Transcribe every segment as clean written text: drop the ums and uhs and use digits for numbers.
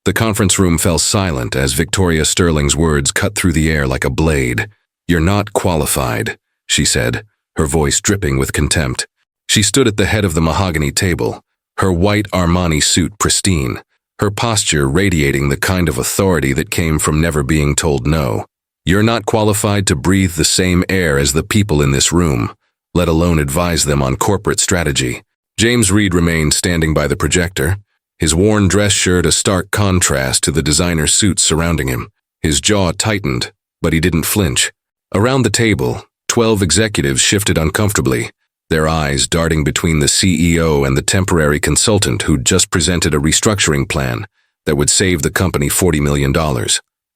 The conference room fell silent as Victoria Sterling's words cut through the air like a blade. "You're not qualified," she said, her voice dripping with contempt. She stood at the head of the mahogany table, her white Armani suit pristine, her posture radiating the kind of authority that came from never being told no. "You're not qualified to breathe the same air as the people in this room, let alone advise them on corporate strategy." James Reed remained standing by the projector, his worn dress shirt a stark contrast to the designer suits surrounding him. His jaw tightened, but he didn't flinch. Around the table, 12 executives shifted uncomfortably, their eyes darting between the CEO and the temporary consultant who'd just presented a restructuring plan that would save the company $40 million.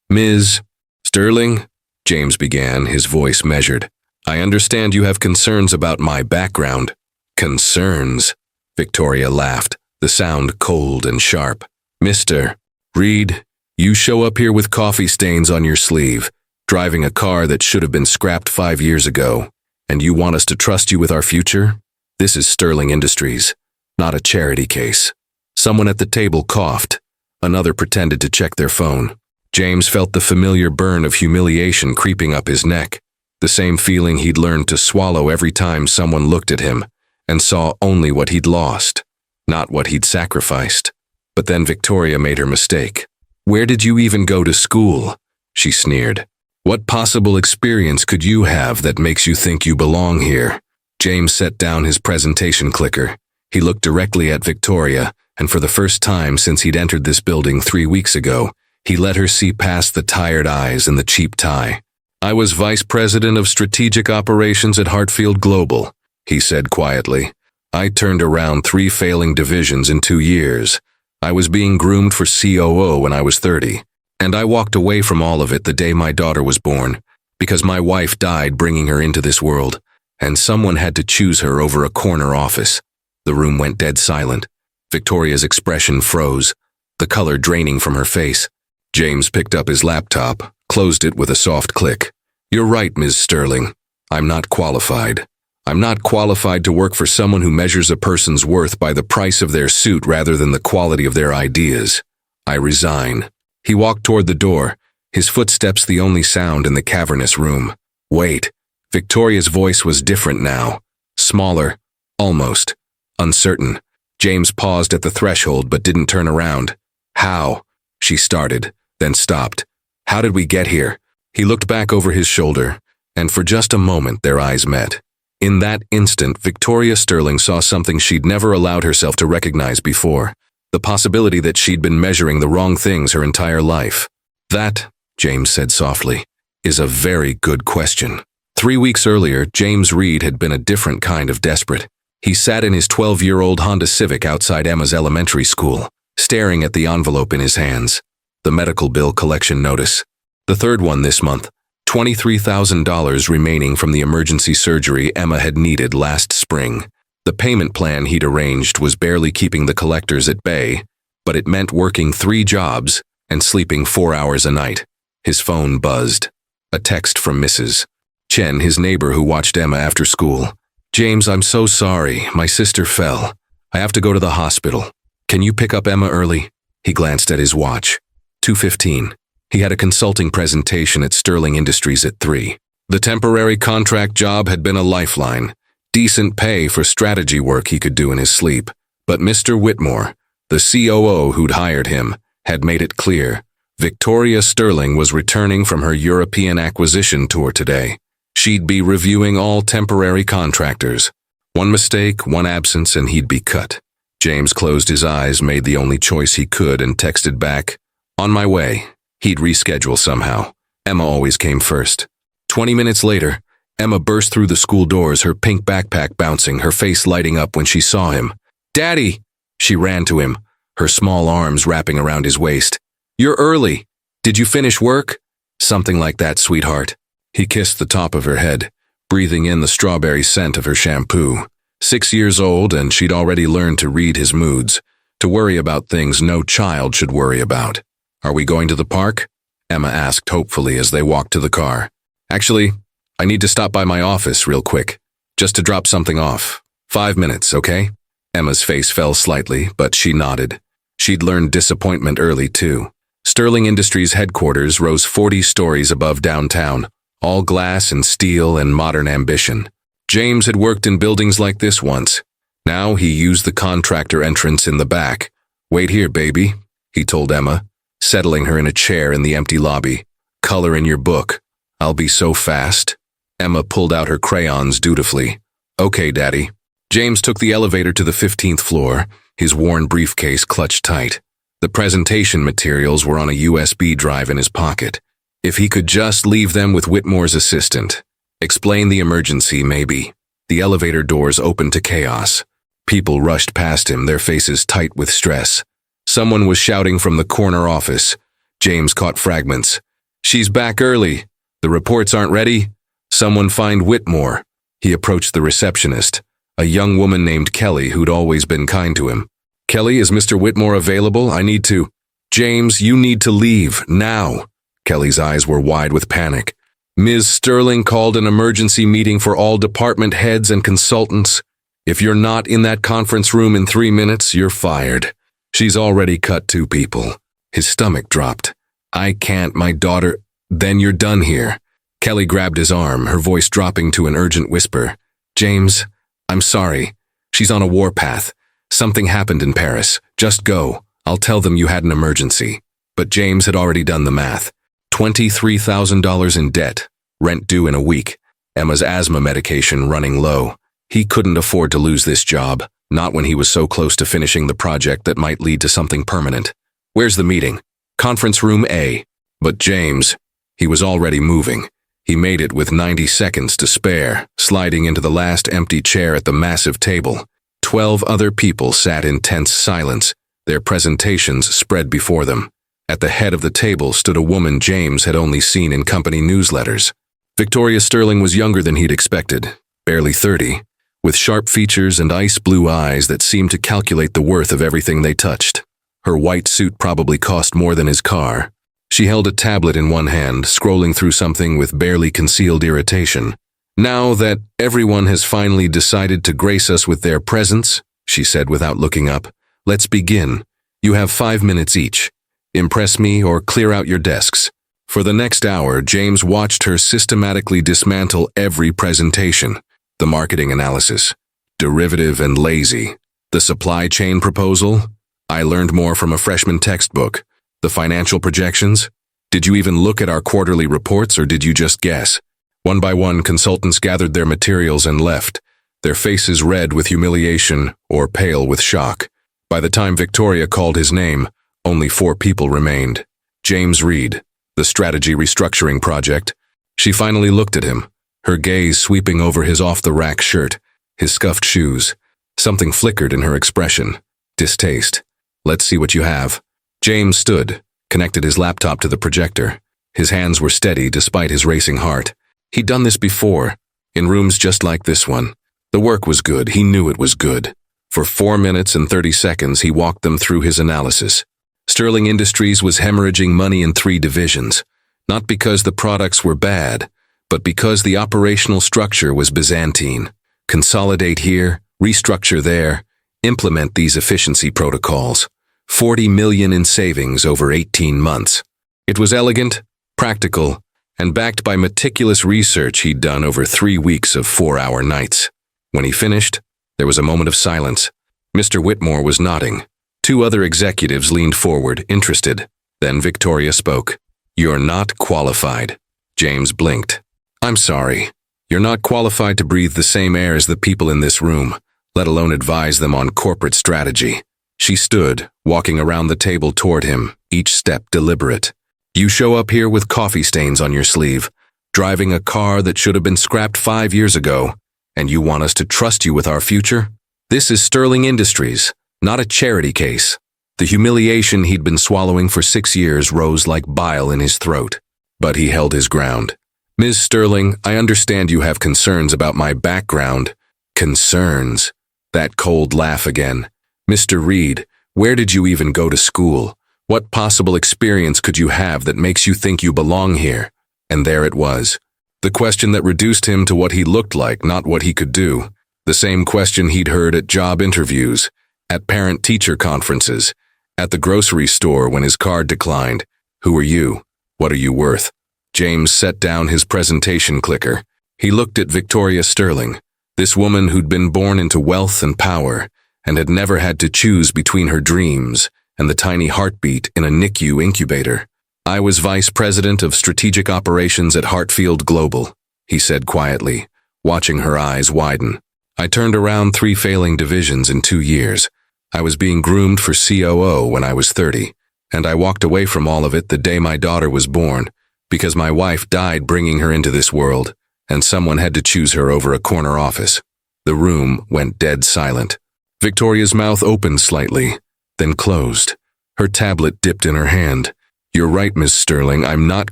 "Ms. Sterling," James began, his voice measured, "I understand you have concerns about my background." "Concerns?" Victoria laughed, the sound cold and sharp. "Mr. Reed, you show up here with coffee stains on your sleeve, driving a car that should have been scrapped 5 years ago, and you want us to trust you with our future? This is Sterling Industries, not a charity case." Someone at the table coughed. Another pretended to check their phone. James felt the familiar burn of humiliation creeping up his neck, the same feeling he'd learned to swallow every time someone looked at him and saw only what he'd lost, not what he'd sacrificed. But then Victoria made her mistake. "Where did you even go to school?" she sneered. "What possible experience could you have that makes you think you belong here?" James set down his presentation clicker. He looked directly at Victoria, and for the first time since he'd entered this building 3 weeks ago, he let her see past the tired eyes and the cheap tie. "I was vice president of strategic operations at Hartfield Global," he said quietly. "I turned around 3 failing divisions in 2 years. I was being groomed for COO when I was 30. And I walked away from all of it the day my daughter was born, because my wife died bringing her into this world, and someone had to choose her over a corner office." The room went dead silent. Victoria's expression froze, the color draining from her face. James picked up his laptop, closed it with a soft click. "You're right, Ms. Sterling. I'm not qualified. I'm not qualified to work for someone who measures a person's worth by the price of their suit rather than the quality of their ideas. I resign." He walked toward the door, his footsteps the only sound in the cavernous room. "Wait." Victoria's voice was different now, smaller, almost uncertain. James paused at the threshold but didn't turn around. "How?" she started, then stopped. "How did we get here?" He looked back over his shoulder, and for just a moment their eyes met. In that instant, Victoria Sterling saw something she'd never allowed herself to recognize before. The possibility that she'd been measuring the wrong things her entire life. "That," James said softly, "is a very good question." 3 weeks earlier, James Reed had been a different kind of desperate. He sat in his 12-year-old Honda Civic outside Emma's elementary school, staring at the envelope in his hands. The medical bill collection notice. The third one this month. $23,000 remaining from the emergency surgery Emma had needed last spring. The payment plan he'd arranged was barely keeping the collectors at bay, but it meant working 3 jobs and sleeping 4 hours a night. His phone buzzed. A text from Mrs. Chen, his neighbor who watched Emma after school. "James, I'm so sorry. My sister fell. I have to go to the hospital. Can you pick up Emma early?" He glanced at his watch. 2:15. He had a consulting presentation at Sterling Industries at 3. The temporary contract job had been a lifeline. Decent pay for strategy work he could do in his sleep. But Mr. Whitmore, the COO who'd hired him, had made it clear. Victoria Sterling was returning from her European acquisition tour today. She'd be reviewing all temporary contractors. One mistake, one absence, and he'd be cut. James closed his eyes, made the only choice he could, and texted back, "On my way." He'd reschedule somehow. Emma always came first. 20 minutes later, Emma burst through the school doors, her pink backpack bouncing, her face lighting up when she saw him. "Daddy!" She ran to him, her small arms wrapping around his waist. "You're early. Did you finish work?" "Something like that, sweetheart." He kissed the top of her head, breathing in the strawberry scent of her shampoo. 6 years old, and she'd already learned to read his moods, to worry about things no child should worry about. "Are we going to the park?" Emma asked hopefully as they walked to the car. "Actually, I need to stop by my office real quick, just to drop something off. 5 minutes, okay?" Emma's face fell slightly, but she nodded. She'd learned disappointment early, too. Sterling Industries' headquarters rose 40 stories above downtown, all glass and steel and modern ambition. James had worked in buildings like this once. Now he used the contractor entrance in the back. "Wait here, baby," he told Emma, settling her in a chair in the empty lobby. "Color in your book. I'll be so fast." Emma pulled out her crayons dutifully. "Okay, Daddy." James took the elevator to the 15th floor, his worn briefcase clutched tight. The presentation materials were on a USB drive in his pocket. If he could just leave them with Whitmore's assistant. Explain the emergency, maybe. The elevator doors opened to chaos. People rushed past him, their faces tight with stress. Someone was shouting from the corner office. James caught fragments. "She's back early. The reports aren't ready. Someone find Whitmore." He approached the receptionist, a young woman named Kelly who'd always been kind to him. "Kelly, is Mr. Whitmore available? I need to—" "James, you need to leave, now." Kelly's eyes were wide with panic. "Ms. Sterling called an emergency meeting for all department heads and consultants. If you're not in that conference room in 3 minutes, you're fired. She's already cut 2 people. His stomach dropped. "I can't, my daughter—" "Then you're done here." Kelly grabbed his arm, her voice dropping to an urgent whisper. "James, I'm sorry. She's on a warpath. Something happened in Paris. Just go. I'll tell them you had an emergency." But James had already done the math. $23,000 in debt, rent due in a week, Emma's asthma medication running low. He couldn't afford to lose this job, not when he was so close to finishing the project that might lead to something permanent. "Where's the meeting?" "Conference room A." But James, he was already moving. He made it with 90 seconds to spare, sliding into the last empty chair at the massive table. 12 other people sat in tense silence, their presentations spread before them. At the head of the table stood a woman James had only seen in company newsletters. Victoria Sterling was younger than he'd expected, barely 30, with sharp features and ice-blue eyes that seemed to calculate the worth of everything they touched. Her white suit probably cost more than his car. She held a tablet in one hand, scrolling through something with barely concealed irritation. "Now that everyone has finally decided to grace us with their presence," she said without looking up, "let's begin. You have 5 minutes each. Impress me or clear out your desks." For the next hour, James watched her systematically dismantle every presentation. The marketing analysis, derivative and lazy. The supply chain proposal, I learned more from a freshman textbook. The financial projections, did you even look at our quarterly reports or did you just guess? One by one, consultants gathered their materials and left, their faces red with humiliation or pale with shock. By the time Victoria called his name, only 4 people remained. James Reed, the strategy restructuring project. She finally looked at him, her gaze sweeping over his off-the-rack shirt, his scuffed shoes. Something flickered in her expression. Distaste. "Let's see what you have." James stood, connected his laptop to the projector. His hands were steady despite his racing heart. He'd done this before, in rooms just like this one. The work was good, he knew it was good. For 4 minutes and 30 seconds, he walked them through his analysis. Sterling Industries was hemorrhaging money in 3 divisions, not because the products were bad, but because the operational structure was Byzantine. Consolidate here, restructure there, implement these efficiency protocols. 40 million in savings over 18 months. It was elegant, practical, and backed by meticulous research he'd done over 3 weeks of 4-hour nights. When he finished, there was a moment of silence. Mr. Whitmore was nodding. 2 other executives leaned forward, interested. Then Victoria spoke. "You're not qualified." James blinked. "I'm sorry. You're not qualified to breathe the same air as the people in this room, let alone advise them on corporate strategy." She stood, walking around the table toward him, each step deliberate. "You show up here with coffee stains on your sleeve, driving a car that should have been scrapped 5 years ago, and you want us to trust you with our future? This is Sterling Industries, not a charity case." The humiliation he'd been swallowing for 6 years rose like bile in his throat. But he held his ground. "Ms. Sterling, I understand you have concerns about my background." "Concerns?" That cold laugh again. "Mr. Reed, where did you even go to school? What possible experience could you have that makes you think you belong here?" And there it was. The question that reduced him to what he looked like, not what he could do. The same question he'd heard at job interviews, at parent-teacher conferences, At the grocery store when his card declined. Who are you? What are you worth? James set down his presentation clicker. He looked at Victoria Sterling, this woman who'd been born into wealth and power, and had never had to choose between her dreams and the tiny heartbeat in a NICU incubator. I was vice president of strategic operations at Hartfield Global, he said quietly, watching her eyes widen. I turned around 3 failing divisions in 2 years. I was being groomed for COO when I was 30, and I walked away from all of it the day my daughter was born, because my wife died bringing her into this world, and someone had to choose her over a corner office. The room went dead silent. Victoria's mouth opened slightly, then closed. Her tablet dipped in her hand. You're right, Miss Sterling, I'm not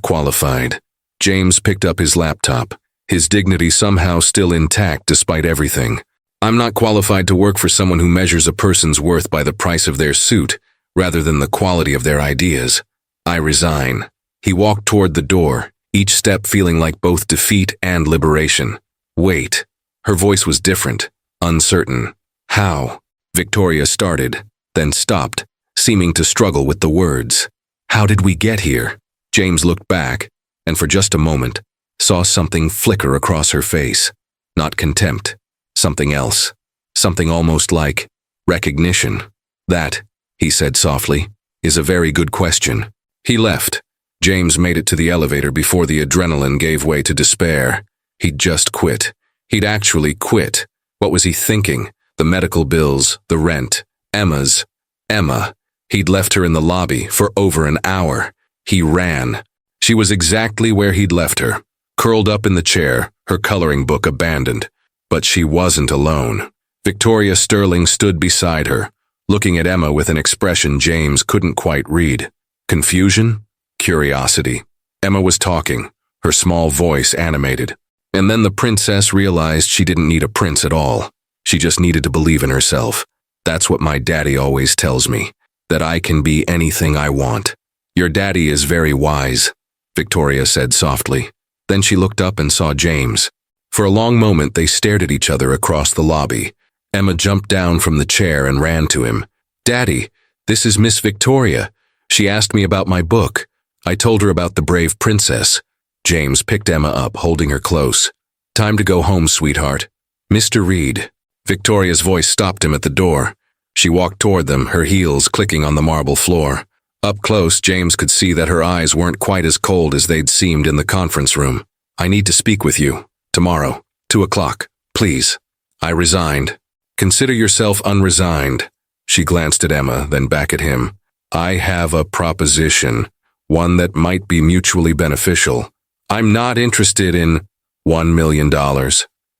qualified. James picked up his laptop, his dignity somehow still intact despite everything. I'm not qualified to work for someone who measures a person's worth by the price of their suit, rather than the quality of their ideas. I resign. He walked toward the door, each step feeling like both defeat and liberation. Wait. Her voice was different, uncertain. How? Victoria started, then stopped, seeming to struggle with the words. How did we get here? James looked back, and for just a moment, saw something flicker across her face. Not contempt. Something else. Something almost like recognition. That, he said softly, is a very good question. He left. James made it to the elevator before the adrenaline gave way to despair. He'd just quit. He'd actually quit. What was he thinking? The medical bills, the rent, Emma. He'd left her in the lobby for over an hour. He ran. She was exactly where he'd left her, curled up in the chair, her coloring book abandoned. But she wasn't alone. Victoria Sterling stood beside her, looking at Emma with an expression James couldn't quite read. Confusion? Curiosity. Emma was talking, her small voice animated. And then the princess realized she didn't need a prince at all. She just needed to believe in herself. That's what my daddy always tells me, that I can be anything I want. Your daddy is very wise, Victoria said softly. Then she looked up and saw James. For a long moment they stared at each other across the lobby. Emma jumped down from the chair and ran to him. Daddy, this is Miss Victoria. She asked me about my book. I told her about the brave princess. James picked Emma up, holding her close. Time to go home, sweetheart. Mr. Reed. Victoria's voice stopped him at the door. She walked toward them, her heels clicking on the marble floor. Up close, James could see that her eyes weren't quite as cold as they'd seemed in the conference room. I need to speak with you. Tomorrow, 2 o'clock, please. I resigned. Consider yourself unresigned. She glanced at Emma, then back at him. I have a proposition, one that might be mutually beneficial. I'm not interested in $1 million,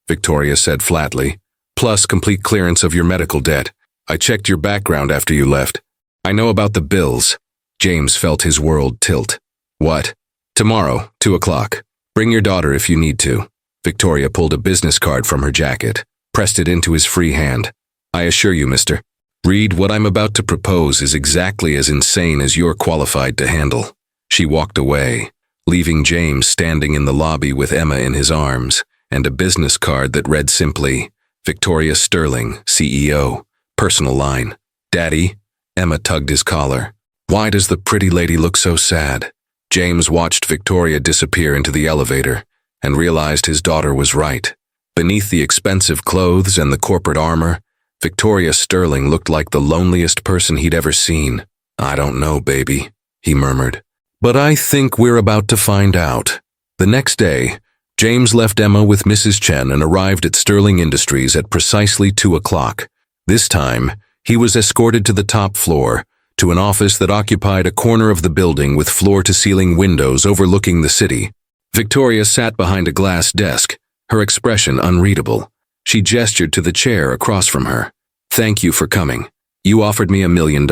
Victoria said flatly, plus complete clearance of your medical debt. I checked your background after you left. I know about the bills. James felt his world tilt. What? Tomorrow, 2 o'clock. Bring your daughter if you need to. Victoria pulled a business card from her jacket, pressed it into his free hand. I assure you, Mr. Reed, what I'm about to propose is exactly as insane as you're qualified to handle. She walked away, leaving James standing in the lobby with Emma in his arms and a business card that read simply, Victoria Sterling, CEO, personal line. Daddy? Emma tugged his collar. Why does the pretty lady look so sad? James watched Victoria disappear into the elevator and realized his daughter was right. Beneath the expensive clothes and the corporate armor, Victoria Sterling looked like the loneliest person he'd ever seen. I don't know, baby, he murmured. But I think we're about to find out. The next day, James left Emma with Mrs. Chen and arrived at Sterling Industries at precisely 2 o'clock. This time, he was escorted to the top floor, to an office that occupied a corner of the building with floor-to-ceiling windows overlooking the city. Victoria sat behind a glass desk, her expression unreadable. She gestured to the chair across from her. Thank you for coming. You offered me $1 million.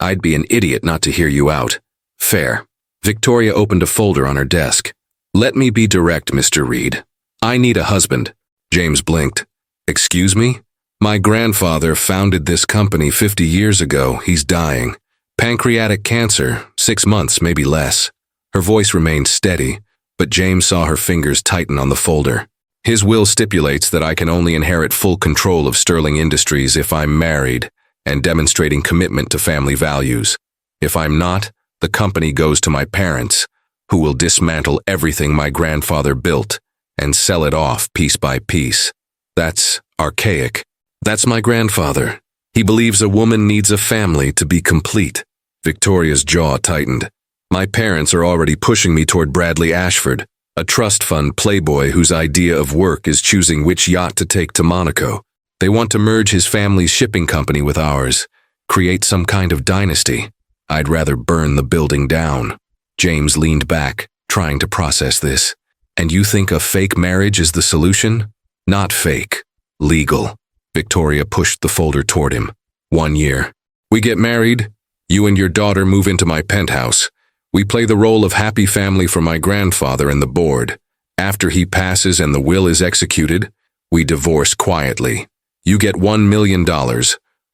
I'd be an idiot not to hear you out. Fair. Victoria opened a folder on her desk. Let me be direct, Mr. Reed. I need a husband. James blinked. Excuse me? My grandfather founded this company 50 years ago. He's dying. Pancreatic cancer, 6 months, maybe less. Her voice remained steady, but James saw her fingers tighten on the folder. His will stipulates that I can only inherit full control of Sterling Industries if I'm married, and demonstrating commitment to family values. If I'm not, the company goes to my parents, who will dismantle everything my grandfather built and sell it off piece by piece. That's archaic. That's my grandfather. He believes a woman needs a family to be complete. Victoria's jaw tightened. My parents are already pushing me toward Bradley Ashford, a trust fund playboy whose idea of work is choosing which yacht to take to Monaco. They want to merge his family's shipping company with ours, create some kind of dynasty. I'd rather burn the building down. James leaned back, trying to process this. And you think a fake marriage is the solution? Not fake. Legal. Victoria pushed the folder toward him. 1 year. We get married. You and your daughter move into my penthouse. We play the role of happy family for my grandfather and the board. After he passes and the will is executed, we divorce quietly. You get $1 million,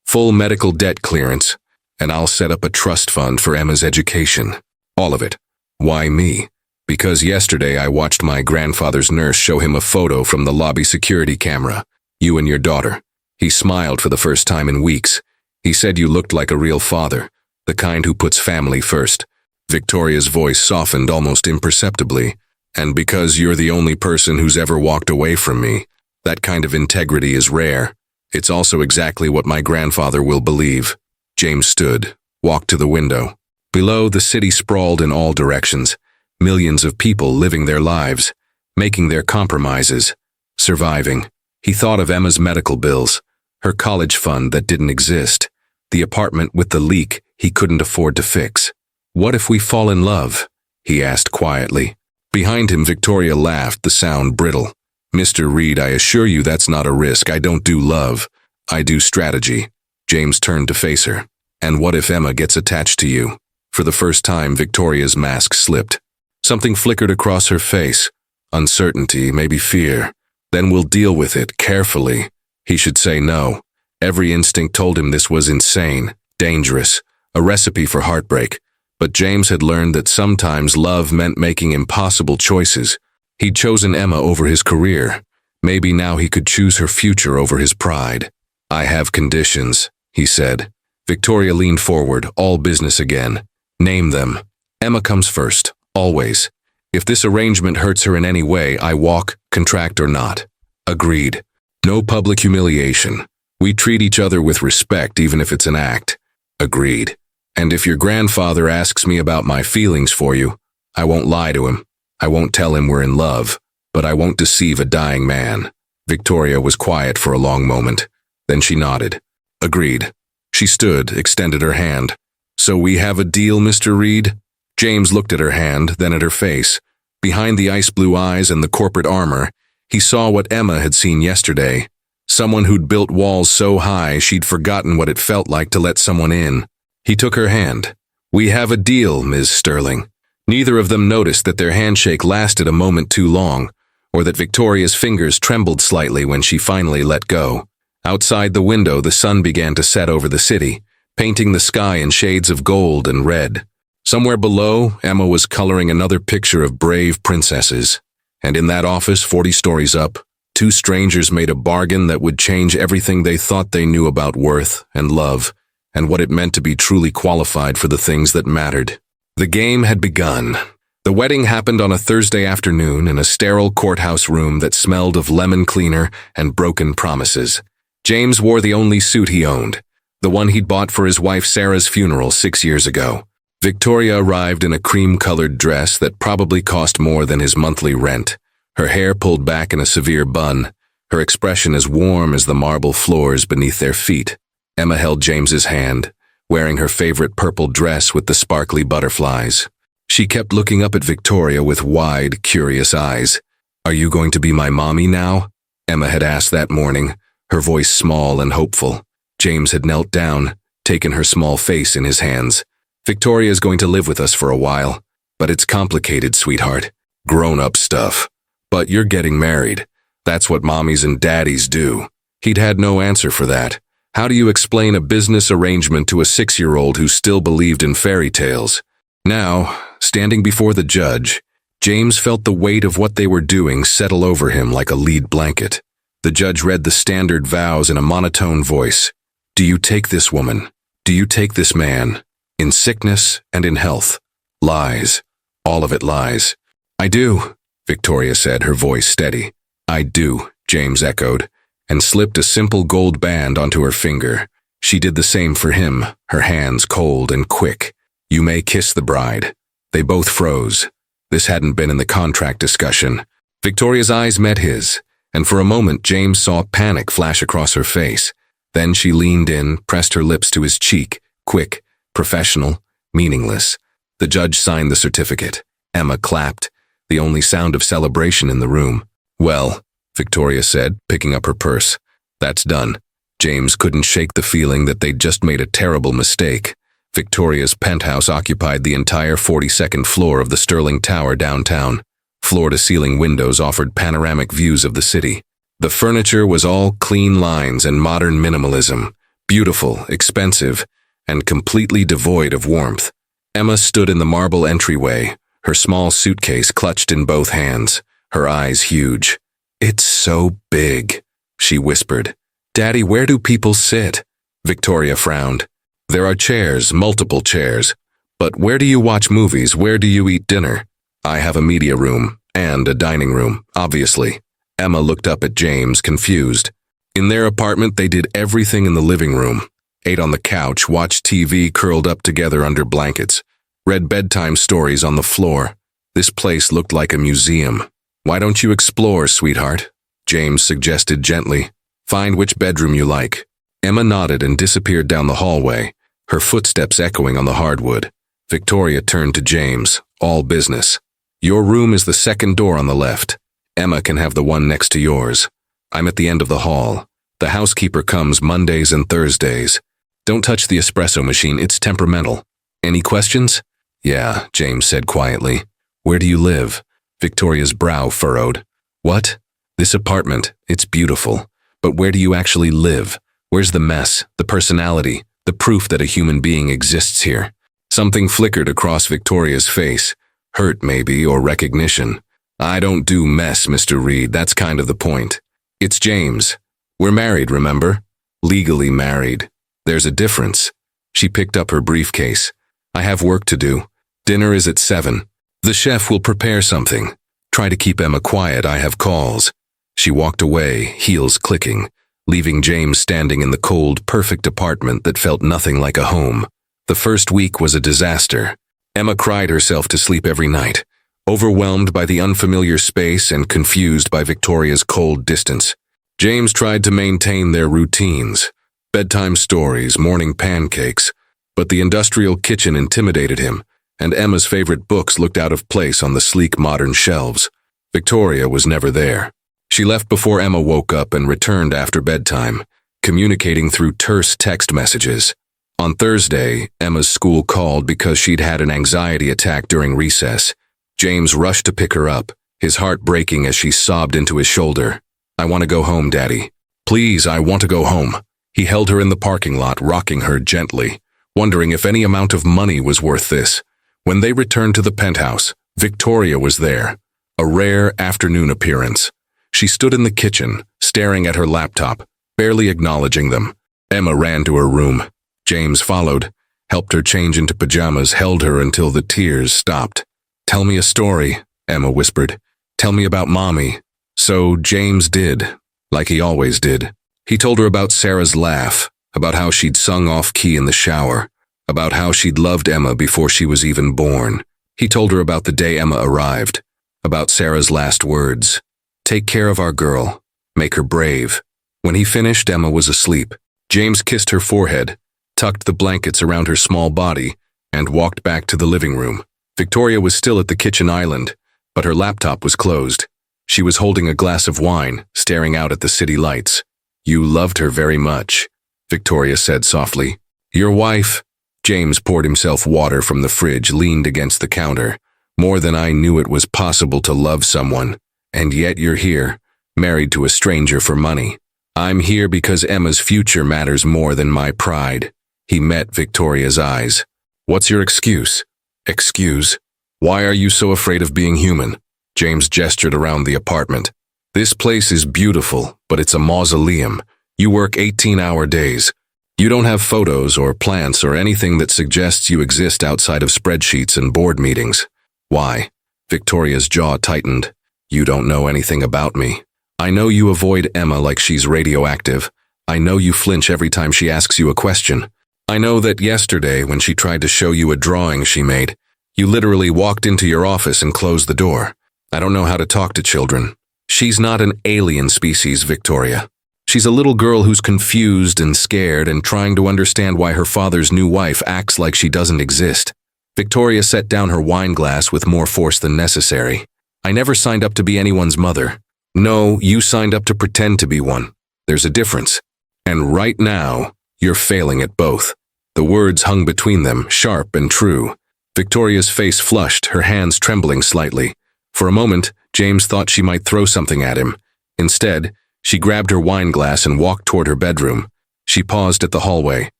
full medical debt clearance, and I'll set up a trust fund for Emma's education. All of it. Why me? Because yesterday I watched my grandfather's nurse show him a photo from the lobby security camera. You and your daughter. He smiled for the first time in weeks. He said you looked like a real father, the kind who puts family first. Victoria's voice softened almost imperceptibly. And because you're the only person who's ever walked away from me, that kind of integrity is rare. It's also exactly what my grandfather will believe. James stood, walked to the window. Below, the city sprawled in all directions. Millions of people living their lives, making their compromises, surviving. He thought of Emma's medical bills, her college fund that didn't exist, the apartment with the leak he couldn't afford to fix. What if we fall in love? He asked quietly. Behind him, Victoria laughed, the sound brittle. Mr. Reed, I assure you that's not a risk. I don't do love. I do strategy. James turned to face her. And what if Emma gets attached to you? For the first time, Victoria's mask slipped. Something flickered across her face. Uncertainty, maybe fear. Then we'll deal with it, carefully. He should say no. Every instinct told him this was insane, dangerous, a recipe for heartbreak. But James had learned that sometimes love meant making impossible choices. He'd chosen Emma over his career. Maybe now he could choose her future over his pride. I have conditions, he said. Victoria leaned forward, all business again. Name them. Emma comes first, always. If this arrangement hurts her in any way, I walk, contract or not. Agreed. No public humiliation. We treat each other with respect, even if it's an act. Agreed. And if your grandfather asks me about my feelings for you, I won't lie to him. I won't tell him we're in love, but I won't deceive a dying man. Victoria was quiet for a long moment. Then she nodded. Agreed. She stood, extended her hand. So we have a deal, Mr. Reed? James looked at her hand, then at her face. Behind the ice blue eyes and the corporate armor, he saw what Emma had seen yesterday. Someone who'd built walls so high she'd forgotten what it felt like to let someone in. He took her hand. We have a deal, Ms. Sterling. Neither of them noticed that their handshake lasted a moment too long, or that Victoria's fingers trembled slightly when she finally let go. Outside the window, the sun began to set over the city, painting the sky in shades of gold and red. Somewhere below, Emma was coloring another picture of brave princesses. And in that office, 40 stories up, two strangers made a bargain that would change everything they thought they knew about worth and love, and what it meant to be truly qualified for the things that mattered. The game had begun. The wedding happened on a Thursday afternoon in a sterile courthouse room that smelled of lemon cleaner and broken promises. James wore the only suit he owned, the one he'd bought for his wife Sarah's funeral 6 years ago. Victoria arrived in a cream-colored dress that probably cost more than his monthly rent, her hair pulled back in a severe bun, her expression as warm as the marble floors beneath their feet. Emma held James's hand, wearing her favorite purple dress with the sparkly butterflies. She kept looking up at Victoria with wide, curious eyes. Are you going to be my mommy now? Emma had asked that morning, her voice small and hopeful. James had knelt down, taken her small face in his hands. Victoria's going to live with us for a while, but it's complicated, sweetheart. Grown-up stuff. But you're getting married. That's what mommies and daddies do. He'd had no answer for that. How do you explain a business arrangement to a 6-year-old who still believed in fairy tales? Now, standing before the judge, James felt the weight of what they were doing settle over him like a lead blanket. The judge read the standard vows in a monotone voice. Do you take this woman? Do you take this man? In sickness and in health. Lies. All of it lies. I do, Victoria said, her voice steady. I do, James echoed, and slipped a simple gold band onto her finger. She did the same for him, her hands cold and quick. You may kiss the bride. They both froze. This hadn't been in the contract discussion. Victoria's eyes met his, and for a moment James saw panic flash across her face. Then she leaned in, pressed her lips to his cheek, quick, professional, meaningless. The judge signed the certificate. Emma clapped, the only sound of celebration in the room. Well, Victoria said, picking up her purse. That's done. James couldn't shake the feeling that they'd just made a terrible mistake. Victoria's penthouse occupied the entire 42nd floor of the Sterling Tower downtown. Floor-to-ceiling windows offered panoramic views of the city. The furniture was all clean lines and modern minimalism, beautiful, expensive, and completely devoid of warmth. Emma stood in the marble entryway, her small suitcase clutched in both hands, her eyes huge. It's so big, she whispered. Daddy, where do people sit? Victoria frowned. There are chairs, multiple chairs. But where do you watch movies? Where do you eat dinner? I have a media room and a dining room, obviously. Emma looked up at James, confused. In their apartment, they did everything in the living room. Ate on the couch, watched TV curled up together under blankets, read bedtime stories on the floor. This place looked like a museum. Why don't you explore, sweetheart? James suggested gently. Find which bedroom you like. Emma nodded and disappeared down the hallway, her footsteps echoing on the hardwood. Victoria turned to James, all business. Your room is the second door on the left. Emma can have the one next to yours. I'm at the end of the hall. The housekeeper comes Mondays and Thursdays. Don't touch the espresso machine, it's temperamental. Any questions? Yeah, James said quietly. Where do you live? Victoria's brow furrowed. What? This apartment, it's beautiful. But where do you actually live? Where's the mess, the personality, the proof that a human being exists here? Something flickered across Victoria's face. Hurt, maybe, or recognition. I don't do mess, Mr. Reed, that's kind of the point. It's James. We're married, remember? Legally married. There's a difference. She picked up her briefcase. I have work to do. Dinner is at 7. The chef will prepare something. Try to keep Emma quiet, I have calls. She walked away, heels clicking, leaving James standing in the cold, perfect apartment that felt nothing like a home. The first week was a disaster. Emma cried herself to sleep every night, overwhelmed by the unfamiliar space and confused by Victoria's cold distance. James tried to maintain their routines, bedtime stories, morning pancakes, but the industrial kitchen intimidated him, and Emma's favorite books looked out of place on the sleek modern shelves. Victoria was never there. She left before Emma woke up and returned after bedtime, communicating through terse text messages. On Thursday, Emma's school called because she'd had an anxiety attack during recess. James rushed to pick her up, his heart breaking as she sobbed into his shoulder. I want to go home, Daddy. Please, I want to go home. He held her in the parking lot, rocking her gently, wondering if any amount of money was worth this. When they returned to the penthouse, Victoria was there, a rare afternoon appearance. She stood in the kitchen, staring at her laptop, barely acknowledging them. Emma ran to her room. James followed, helped her change into pajamas, held her until the tears stopped. Tell me a story, Emma whispered. Tell me about Mommy. So James did, like he always did. He told her about Sarah's laugh, about how she'd sung off-key in the shower, about how she'd loved Emma before she was even born. He told her about the day Emma arrived, about Sarah's last words. Take care of our girl. Make her brave. When he finished, Emma was asleep. James kissed her forehead, tucked the blankets around her small body, and walked back to the living room. Victoria was still at the kitchen island, but her laptop was closed. She was holding a glass of wine, staring out at the city lights. You loved her very much, Victoria said softly. Your wife? James poured himself water from the fridge, leaned against the counter. More than I knew it was possible to love someone. And yet you're here, married to a stranger for money. I'm here because Emma's future matters more than my pride. He met Victoria's eyes. What's your excuse? Excuse? Why are you so afraid of being human? James gestured around the apartment. This place is beautiful, but it's a mausoleum. You work 18-hour days. You don't have photos or plants or anything that suggests you exist outside of spreadsheets and board meetings. Why? Victoria's jaw tightened. You don't know anything about me. I know you avoid Emma like she's radioactive. I know you flinch every time she asks you a question. I know that yesterday, when she tried to show you a drawing she made, you literally walked into your office and closed the door. I don't know how to talk to children. She's not an alien species, Victoria. She's a little girl who's confused and scared and trying to understand why her father's new wife acts like she doesn't exist. Victoria set down her wine glass with more force than necessary. I never signed up to be anyone's mother. No, you signed up to pretend to be one. There's a difference. And right now, you're failing at both. The words hung between them, sharp and true. Victoria's face flushed, her hands trembling slightly. For a moment, James thought she might throw something at him. Instead, she grabbed her wine glass and walked toward her bedroom. She paused at the hallway.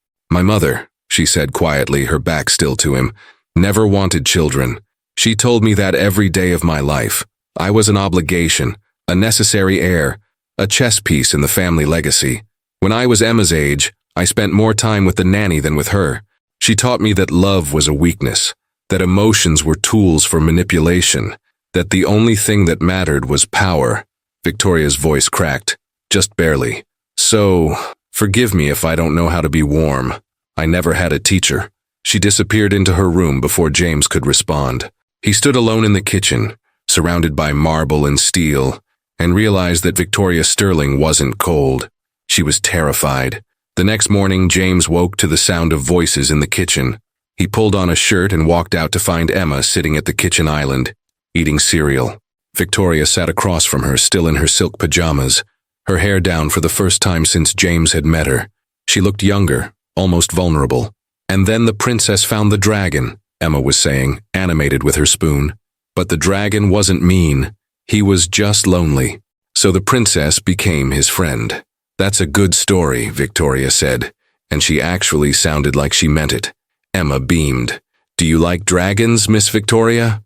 My mother, she said quietly, her back still to him, never wanted children. She told me that every day of my life. I was an obligation, a necessary heir, a chess piece in the family legacy. When I was Emma's age, I spent more time with the nanny than with her. She taught me that love was a weakness, that emotions were tools for manipulation, that the only thing that mattered was power. Victoria's voice cracked, just barely. So, forgive me if I don't know how to be warm. I never had a teacher. She disappeared into her room before James could respond. He stood alone in the kitchen, surrounded by marble and steel, and realized that Victoria Sterling wasn't cold. She was terrified. The next morning, James woke to the sound of voices in the kitchen. He pulled on a shirt and walked out to find Emma sitting at the kitchen island, eating cereal. Victoria sat across from her, still in her silk pajamas, her hair down for the first time since James had met her. She looked younger, almost vulnerable. And then the princess found the dragon, Emma was saying, animated with her spoon. But the dragon wasn't mean. He was just lonely. So the princess became his friend. That's a good story, Victoria said, and she actually sounded like she meant it. Emma beamed. Do you like dragons, Miss Victoria?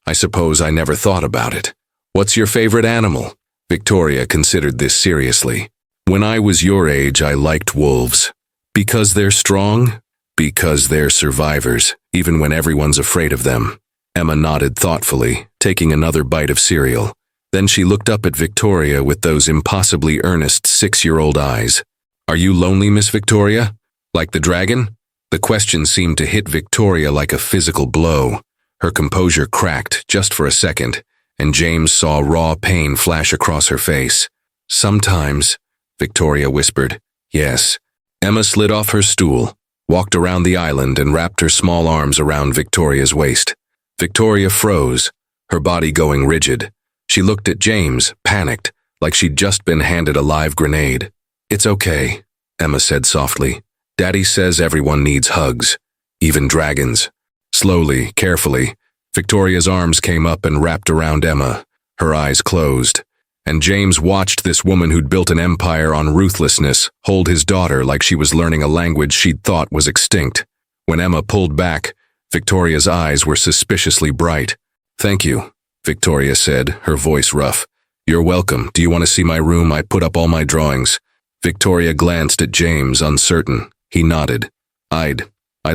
I suppose I never thought about it. What's your favorite animal? Victoria considered this seriously. When I was your age, I liked wolves. Because they're strong? Because they're survivors, even when everyone's afraid of them. Emma nodded thoughtfully, taking another bite of cereal. Then she looked up at Victoria with those impossibly earnest 6-year-old eyes. Are you lonely, Miss Victoria? Like the dragon? The question seemed to hit Victoria like a physical blow. Her composure cracked just for a second, and James saw raw pain flash across her face. Sometimes, Victoria whispered. Yes. Emma slid off her stool, walked around the island, and wrapped her small arms around Victoria's waist. Victoria froze, her body going rigid. She looked at James, panicked, like she'd just been handed a live grenade. It's okay, Emma said softly. Daddy says everyone needs hugs, even dragons. Slowly, carefully, Victoria's arms came up and wrapped around Emma, her eyes closed. And James watched this woman who'd built an empire on ruthlessness hold his daughter like she was learning a language she'd thought was extinct. When Emma pulled back, Victoria's eyes were suspiciously bright. Thank you, Victoria said, her voice rough. You're welcome. Do you want to see my room? I put up all my drawings. Victoria glanced at James, uncertain. He nodded. I'd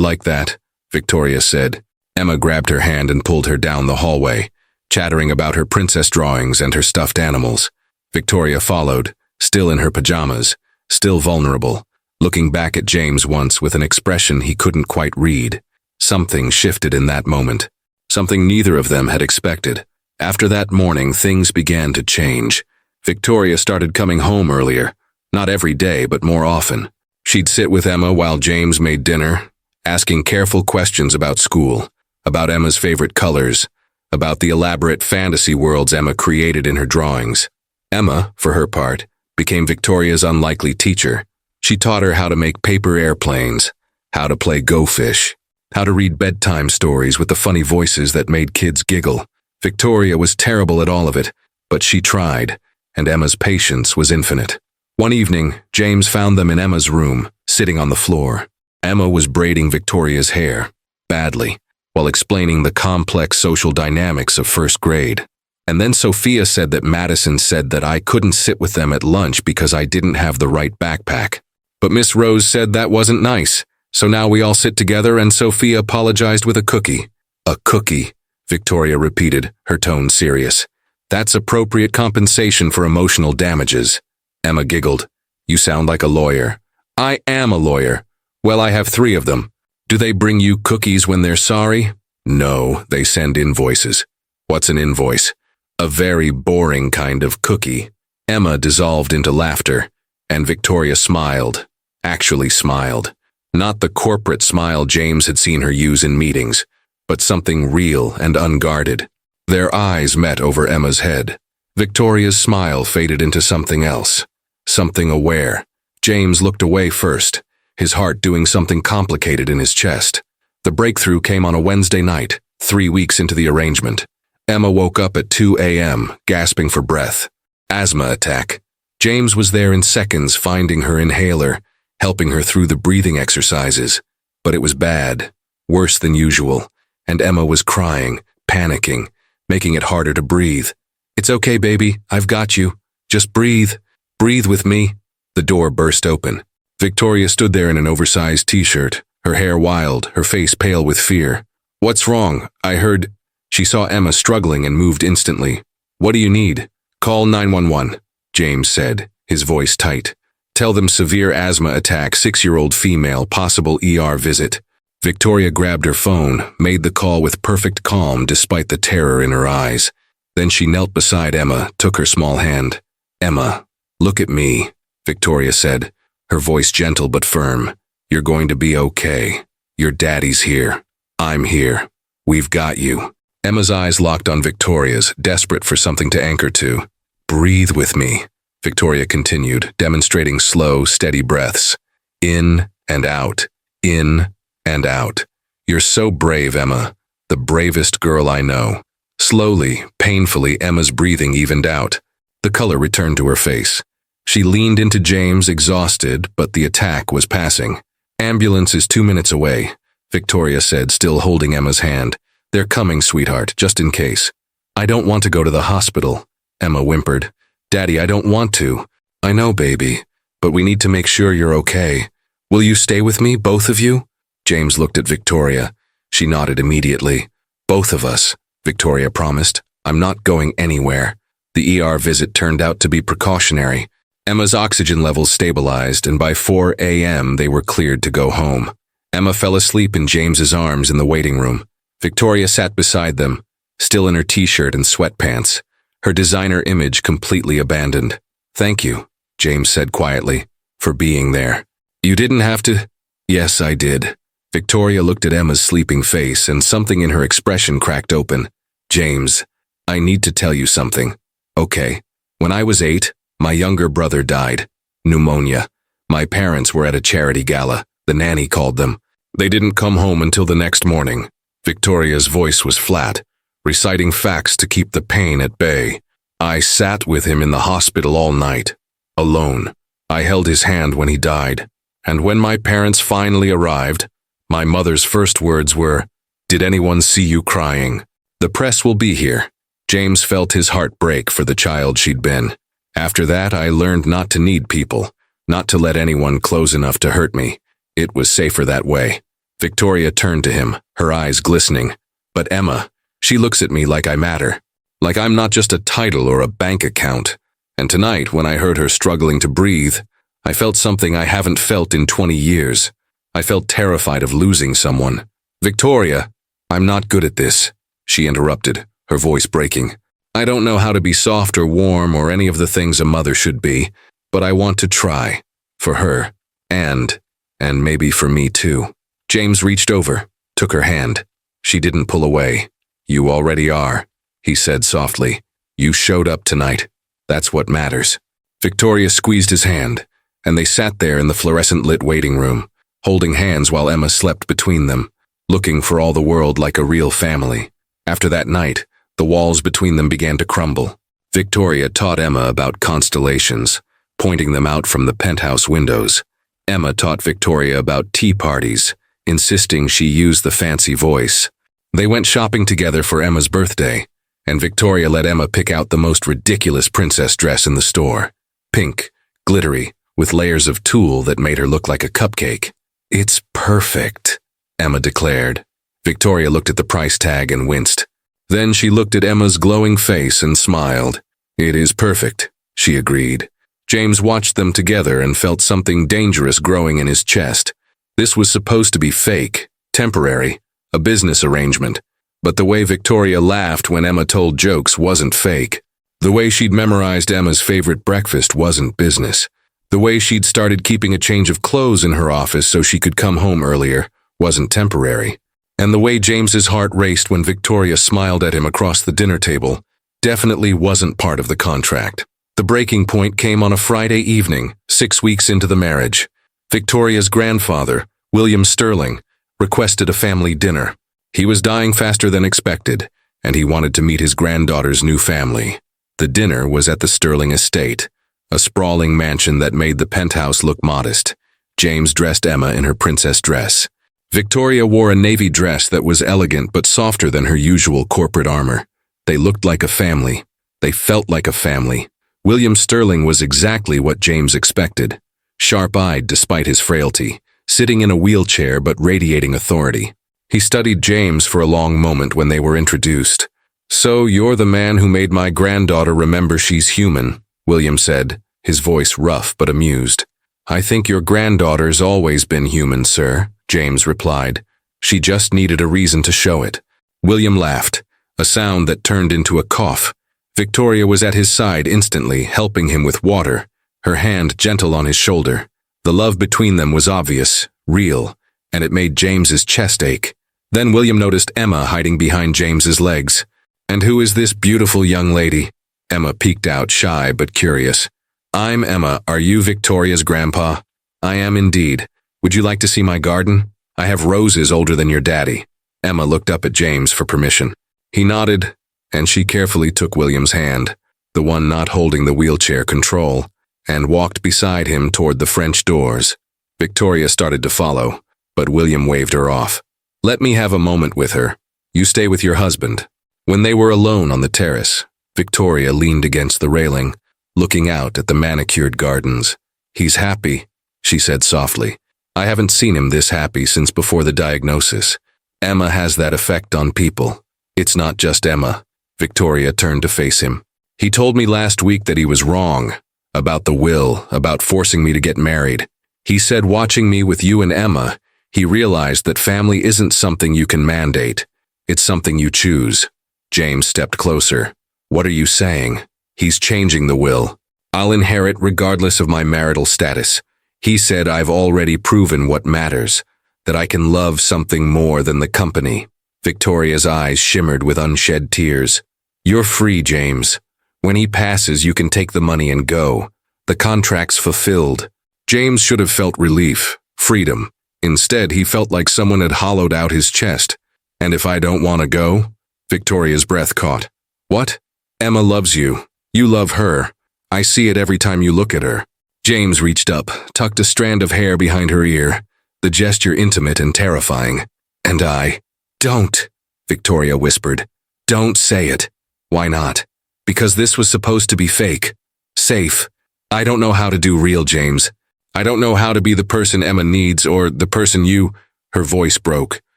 like that, Victoria said. Emma grabbed her hand and pulled her down the hallway, chattering about her princess drawings and her stuffed animals. Victoria followed, still in her pajamas, still vulnerable, looking back at James once with an expression he couldn't quite read. Something shifted in that moment. Something neither of them had expected. After that morning, things began to change. Victoria started coming home earlier, not every day, but more often. She'd sit with Emma while James made dinner, asking careful questions about school, about Emma's favorite colors, about the elaborate fantasy worlds Emma created in her drawings. Emma, for her part, became Victoria's unlikely teacher. She taught her how to make paper airplanes, how to play Go Fish, how to read bedtime stories with the funny voices that made kids giggle. Victoria was terrible at all of it, but she tried, and Emma's patience was infinite. One evening, James found them in Emma's room, sitting on the floor. Emma was braiding Victoria's hair, badly, while explaining the complex social dynamics of first grade. And then Sophia said that Madison said that I couldn't sit with them at lunch because I didn't have the right backpack. But Miss Rose said that wasn't nice, so now we all sit together and Sophia apologized with a cookie. A cookie, Victoria repeated, her tone serious. That's appropriate compensation for emotional damages. Emma giggled. You sound like a lawyer. I am a lawyer. Well, I have 3 of them. Do they bring you cookies when they're sorry? No, they send invoices. What's an invoice? A very boring kind of cookie. Emma dissolved into laughter, and Victoria smiled. Actually smiled. Not the corporate smile James had seen her use in meetings, but something real and unguarded. Their eyes met over Emma's head. Victoria's smile faded into something else. Something aware. James looked away first, his heart doing something complicated in his chest. The breakthrough came on a Wednesday night, 3 weeks into the arrangement. Emma woke up at 2 a.m., gasping for breath. Asthma attack. James was there in seconds, finding her inhaler, helping her through the breathing exercises. But it was bad, worse than usual, and Emma was crying, panicking, making it harder to breathe. It's okay, baby, I've got you. Just breathe. Breathe with me. The door burst open. Victoria stood there in an oversized t-shirt, her hair wild, her face pale with fear. What's wrong? I heard. She saw Emma struggling and moved instantly. What do you need? Call 911, James said, his voice tight. Tell them severe asthma attack, 6-year-old female, possible ER visit. Victoria grabbed her phone, made the call with perfect calm despite the terror in her eyes. Then she knelt beside Emma, took her small hand. Emma, look at me, Victoria said, her voice gentle but firm. You're going to be okay. Your daddy's here. I'm here. We've got you. Emma's eyes locked on Victoria's, desperate for something to anchor to. Breathe with me, Victoria continued, demonstrating slow, steady breaths. In and out. In and out. You're so brave, Emma. The bravest girl I know. Slowly, painfully, Emma's breathing evened out. The color returned to her face. She leaned into James, exhausted, but the attack was passing. Ambulance is 2 minutes away, Victoria said, still holding Emma's hand. They're coming, sweetheart, just in case. I don't want to go to the hospital, Emma whimpered. Daddy, I don't want to. I know, baby, but we need to make sure you're okay. Will you stay with me, both of you? James looked at Victoria. She nodded immediately. Both of us, Victoria promised. I'm not going anywhere. The ER visit turned out to be precautionary. Emma's oxygen levels stabilized, and by 4 a.m. they were cleared to go home. Emma fell asleep in James's arms in the waiting room. Victoria sat beside them, still in her t-shirt and sweatpants, her designer image completely abandoned. Thank you, James said quietly, for being there. You didn't have to. Yes, I did. Victoria looked at Emma's sleeping face, and something in her expression cracked open. James, I need to tell you something. Okay. When I was 8, my younger brother died. Pneumonia. My parents were at a charity gala. The nanny called them. They didn't come home until the next morning. Victoria's voice was flat, reciting facts to keep the pain at bay. I sat with him in the hospital all night, alone. I held his hand when he died. And when my parents finally arrived, my mother's first words were, "Did anyone see you crying? The press will be here." James felt his heart break for the child she'd been. After that, I learned not to need people, not to let anyone close enough to hurt me. It was safer that way. Victoria turned to him, her eyes glistening. But Emma, she looks at me like I matter, like I'm not just a title or a bank account. And tonight, when I heard her struggling to breathe, I felt something I haven't felt in 20 years. I felt terrified of losing someone. Victoria, I'm not good at this, she interrupted, her voice breaking. I don't know how to be soft or warm or any of the things a mother should be, but I want to try. For her. And maybe for me too. James reached over, took her hand. She didn't pull away. You already are, he said softly. You showed up tonight. That's what matters. Victoria squeezed his hand, and they sat there in the fluorescent-lit waiting room, holding hands while Emma slept between them, looking for all the world like a real family. After that night, the walls between them began to crumble. Victoria taught Emma about constellations, pointing them out from the penthouse windows. Emma taught Victoria about tea parties, insisting she use the fancy voice. They went shopping together for Emma's birthday, and Victoria let Emma pick out the most ridiculous princess dress in the store. Pink, glittery, with layers of tulle that made her look like a cupcake. "It's perfect," Emma declared. Victoria looked at the price tag and winced. Then she looked at Emma's glowing face and smiled. "It is perfect," she agreed. James watched them together and felt something dangerous growing in his chest. This was supposed to be fake, temporary, a business arrangement. But the way Victoria laughed when Emma told jokes wasn't fake. The way she'd memorized Emma's favorite breakfast wasn't business. The way she'd started keeping a change of clothes in her office so she could come home earlier wasn't temporary. And the way James's heart raced when Victoria smiled at him across the dinner table definitely wasn't part of the contract. The breaking point came on a Friday evening, 6 weeks into the marriage. Victoria's grandfather, William Sterling, requested a family dinner. He was dying faster than expected, and he wanted to meet his granddaughter's new family. The dinner was at the Sterling estate, a sprawling mansion that made the penthouse look modest. James dressed Emma in her princess dress. Victoria wore a navy dress that was elegant but softer than her usual corporate armor. They looked like a family. They felt like a family. William Sterling was exactly what James expected. Sharp-eyed despite his frailty, sitting in a wheelchair but radiating authority. He studied James for a long moment when they were introduced. "So you're the man who made my granddaughter remember she's human," William said, his voice rough but amused. "I think your granddaughter's always been human, sir," James replied. "She just needed a reason to show it." William laughed, a sound that turned into a cough. Victoria was at his side instantly, helping him with water, her hand gentle on his shoulder. The love between them was obvious, real, and it made James's chest ache. Then William noticed Emma hiding behind James's legs. "And who is this beautiful young lady?" Emma peeked out, shy but curious. "I'm Emma. Are you Victoria's grandpa?" "I am indeed. Would you like to see my garden? I have roses older than your daddy." Emma looked up at James for permission. He nodded, and she carefully took William's hand, the one not holding the wheelchair control, and walked beside him toward the French doors. Victoria started to follow, but William waved her off. "Let me have a moment with her. You stay with your husband." When they were alone on the terrace, Victoria leaned against the railing, looking out at the manicured gardens. "He's happy," she said softly. "I haven't seen him this happy since before the diagnosis. Emma has that effect on people. It's not just Emma." Victoria turned to face him. "He told me last week that he was wrong, about the will, about forcing me to get married. He said watching me with you and Emma, he realized that family isn't something you can mandate. It's something you choose." James stepped closer. "What are you saying?" "He's changing the will. I'll inherit regardless of my marital status. He said I've already proven what matters, that I can love something more than the company." Victoria's eyes shimmered with unshed tears. "You're free, James. When he passes, you can take the money and go. The contract's fulfilled." James should have felt relief, freedom. Instead, he felt like someone had hollowed out his chest. "And if I don't want to go?" Victoria's breath caught. "What? Emma loves you. You love her. I see it every time you look at her." James reached up, tucked a strand of hair behind her ear, the gesture intimate and terrifying. "And I—" "Don't," Victoria whispered. "Don't say it." "Why not?" "Because this was supposed to be fake. Safe. I don't know how to do real, James. I don't know how to be the person Emma needs or the person you—" Her voice broke.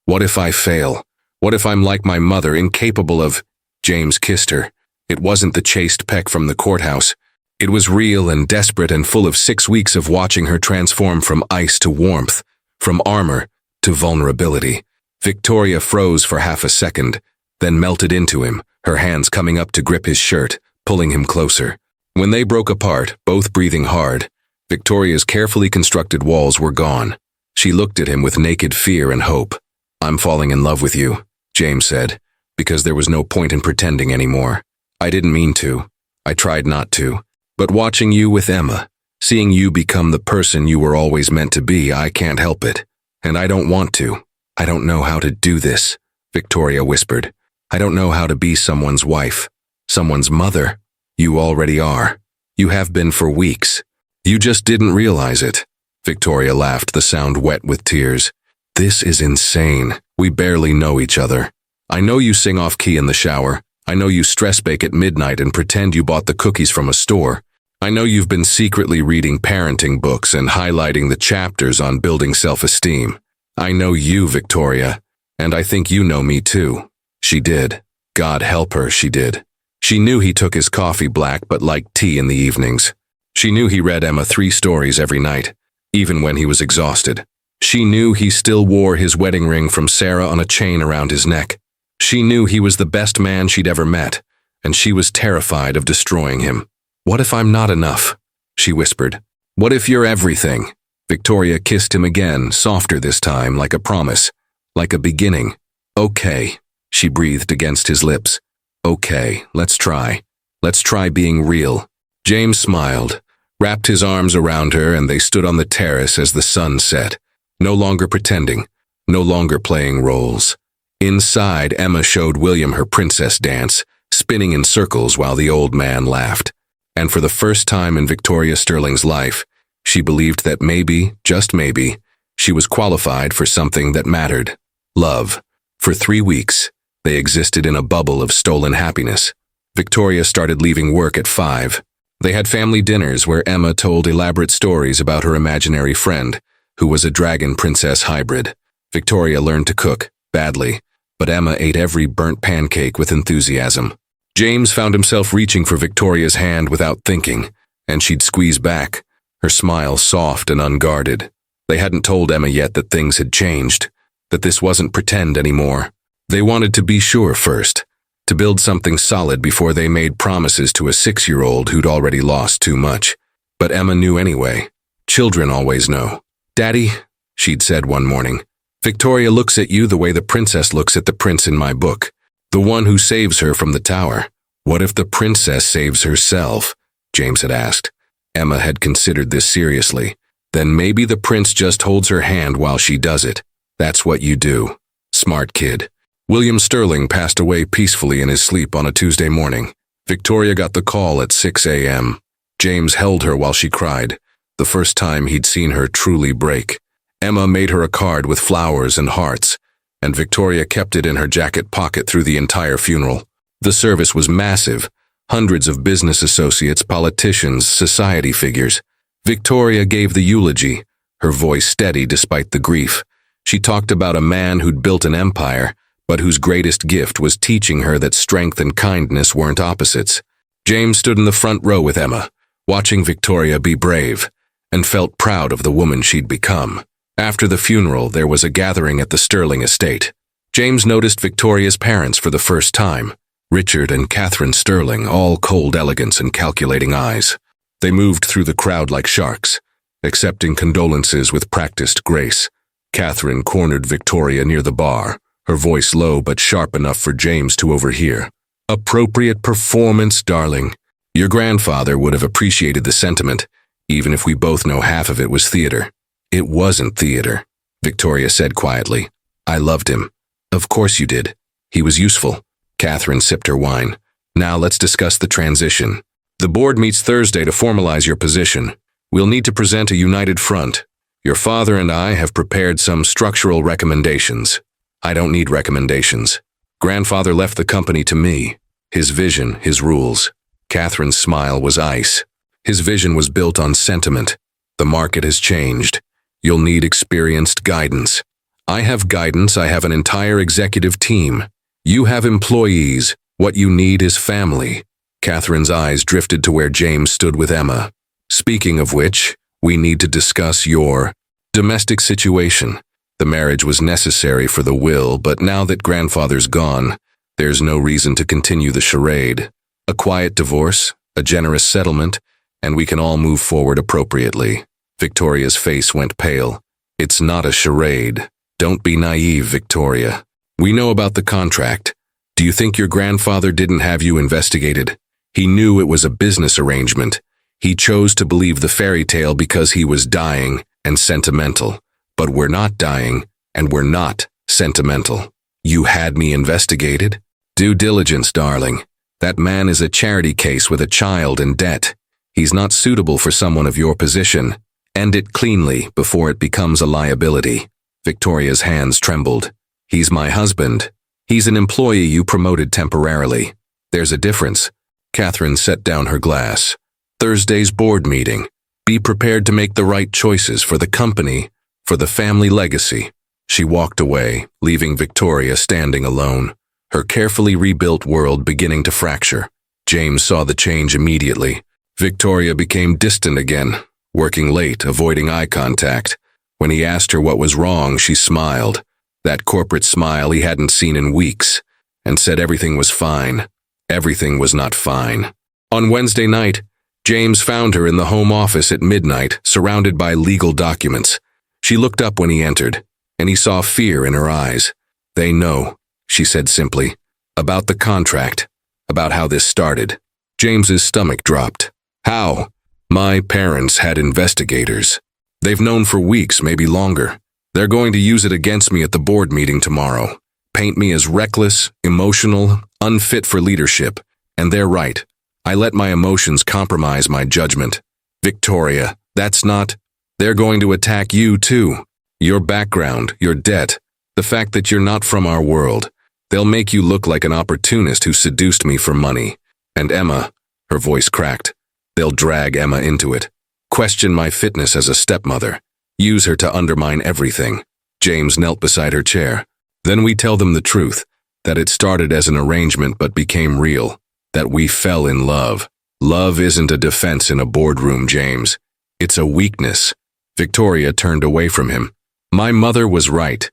"What if I fail? What if I'm like my mother, incapable of—" James kissed her. It wasn't the chaste peck from the courthouse. It was real and desperate and full of 6 weeks of watching her transform from ice to warmth, from armor to vulnerability. Victoria froze for half a second, then melted into him, her hands coming up to grip his shirt, pulling him closer. When they broke apart, both breathing hard, Victoria's carefully constructed walls were gone. She looked at him with naked fear and hope. "I'm falling in love with you," James said, because there was no point in pretending anymore. "I didn't mean to. I tried not to. But watching you with Emma, seeing you become the person you were always meant to be, I can't help it. And I don't want to. I don't know how to do this," Victoria whispered. "I don't know how to be someone's wife, someone's mother. You already are. You have been for weeks. You just didn't realize it." Victoria laughed, the sound wet with tears. "This is insane. We barely know each other. I know you sing off key in the shower. I know you stress bake at midnight and pretend you bought the cookies from a store. I know you've been secretly reading parenting books and highlighting the chapters on building self-esteem. I know you, Victoria, and I think you know me too. She did. God help her, she did. She knew he took his coffee black but liked tea in the evenings. She knew he read Emma 3 stories every night, even when he was exhausted. She knew he still wore his wedding ring from Sarah on a chain around his neck. She knew he was the best man she'd ever met, and she was terrified of destroying him. What if I'm not enough? She whispered. What if you're everything? Victoria kissed him again, softer this time, like a promise, like a beginning. Okay, she breathed against his lips. Okay, let's try. Let's try being real. James smiled, wrapped his arms around her, and they stood on the terrace as the sun set, no longer pretending, no longer playing roles. Inside, Emma showed William her princess dance, spinning in circles while the old man laughed. And for the first time in Victoria Sterling's life, she believed that maybe, just maybe, she was qualified for something that mattered. Love. For 3 weeks, they existed in a bubble of stolen happiness. Victoria started leaving work at 5. They had family dinners where Emma told elaborate stories about her imaginary friend, who was a dragon princess hybrid. Victoria learned to cook, badly, but Emma ate every burnt pancake with enthusiasm. James found himself reaching for Victoria's hand without thinking, and she'd squeeze back, her smile soft and unguarded. They hadn't told Emma yet that things had changed, that this wasn't pretend anymore. They wanted to be sure first, to build something solid before they made promises to a 6-year-old who'd already lost too much. But Emma knew anyway. Children always know. Daddy, she'd said one morning, Victoria looks at you the way the princess looks at the prince in my book, the one who saves her from the tower. What if the princess saves herself? James had asked. Emma had considered this seriously. Then maybe the prince just holds her hand while she does it. That's what you do. Smart kid. William Sterling passed away peacefully in his sleep on a Tuesday morning. Victoria got the call at 6 a.m. James held her while she cried, the first time he'd seen her truly break. Emma made her a card with flowers and hearts, and Victoria kept it in her jacket pocket through the entire funeral. The service was massive. Hundreds of business associates, politicians, society figures. Victoria gave the eulogy, her voice steady despite the grief. She talked about a man who'd built an empire, but whose greatest gift was teaching her that strength and kindness weren't opposites. James stood in the front row with Emma, watching Victoria be brave, and felt proud of the woman she'd become. After the funeral, there was a gathering at the Sterling estate. James noticed Victoria's parents for the first time, Richard and Catherine Sterling, all cold elegance and calculating eyes. They moved through the crowd like sharks, accepting condolences with practiced grace. Catherine cornered Victoria near the bar, her voice low but sharp enough for James to overhear. Appropriate performance, darling. Your grandfather would have appreciated the sentiment, even if we both know half of it was theater. It wasn't theater, Victoria said quietly. I loved him. Of course you did. He was useful. Catherine sipped her wine. Now let's discuss the transition. The board meets Thursday to formalize your position. We'll need to present a united front. Your father and I have prepared some structural recommendations. I don't need recommendations. Grandfather left the company to me. His vision, his rules. Catherine's smile was ice. His vision was built on sentiment. The market has changed. You'll need experienced guidance. I have guidance. I have an entire executive team. You have employees. What you need is family. Catherine's eyes drifted to where James stood with Emma. Speaking of which, we need to discuss your domestic situation. The marriage was necessary for the will, but now that grandfather's gone, there's no reason to continue the charade. A quiet divorce, a generous settlement, and we can all move forward appropriately. Victoria's face went pale. It's not a charade. Don't be naive, Victoria. We know about the contract. Do you think your grandfather didn't have you investigated? He knew it was a business arrangement. He chose to believe the fairy tale because he was dying and sentimental. But we're not dying, and we're not sentimental. You had me investigated? Due diligence, darling. That man is a charity case with a child in debt. He's not suitable for someone of your position. End it cleanly before it becomes a liability. Victoria's hands trembled. He's my husband. He's an employee you promoted temporarily. There's a difference. Catherine set down her glass. Thursday's board meeting. Be prepared to make the right choices for the company, for the family legacy. She walked away, leaving Victoria standing alone, her carefully rebuilt world beginning to fracture. James saw the change immediately. Victoria became distant again, working late, avoiding eye contact. When he asked her what was wrong, she smiled, that corporate smile he hadn't seen in weeks, and said everything was fine. Everything was not fine. On Wednesday night, James found her in the home office at midnight, surrounded by legal documents. She looked up when he entered, and he saw fear in her eyes. "They know," she said simply, "about the contract, about how this started." James's stomach dropped. "How?" "My parents had investigators. They've known for weeks, maybe longer. They're going to use it against me at the board meeting tomorrow. Paint me as reckless, emotional, unfit for leadership. And they're right. I let my emotions compromise my judgment. Victoria, that's not... They're going to attack you too. Your background, your debt, the fact that you're not from our world. They'll make you look like an opportunist who seduced me for money. And Emma," her voice cracked, "they'll drag Emma into it. Question my fitness as a stepmother. Use her to undermine everything." James knelt beside her chair. "Then we tell them the truth, that it started as an arrangement but became real, that we fell in love. Love isn't a defense in a boardroom, James. It's a weakness." Victoria turned away from him. "My mother was right.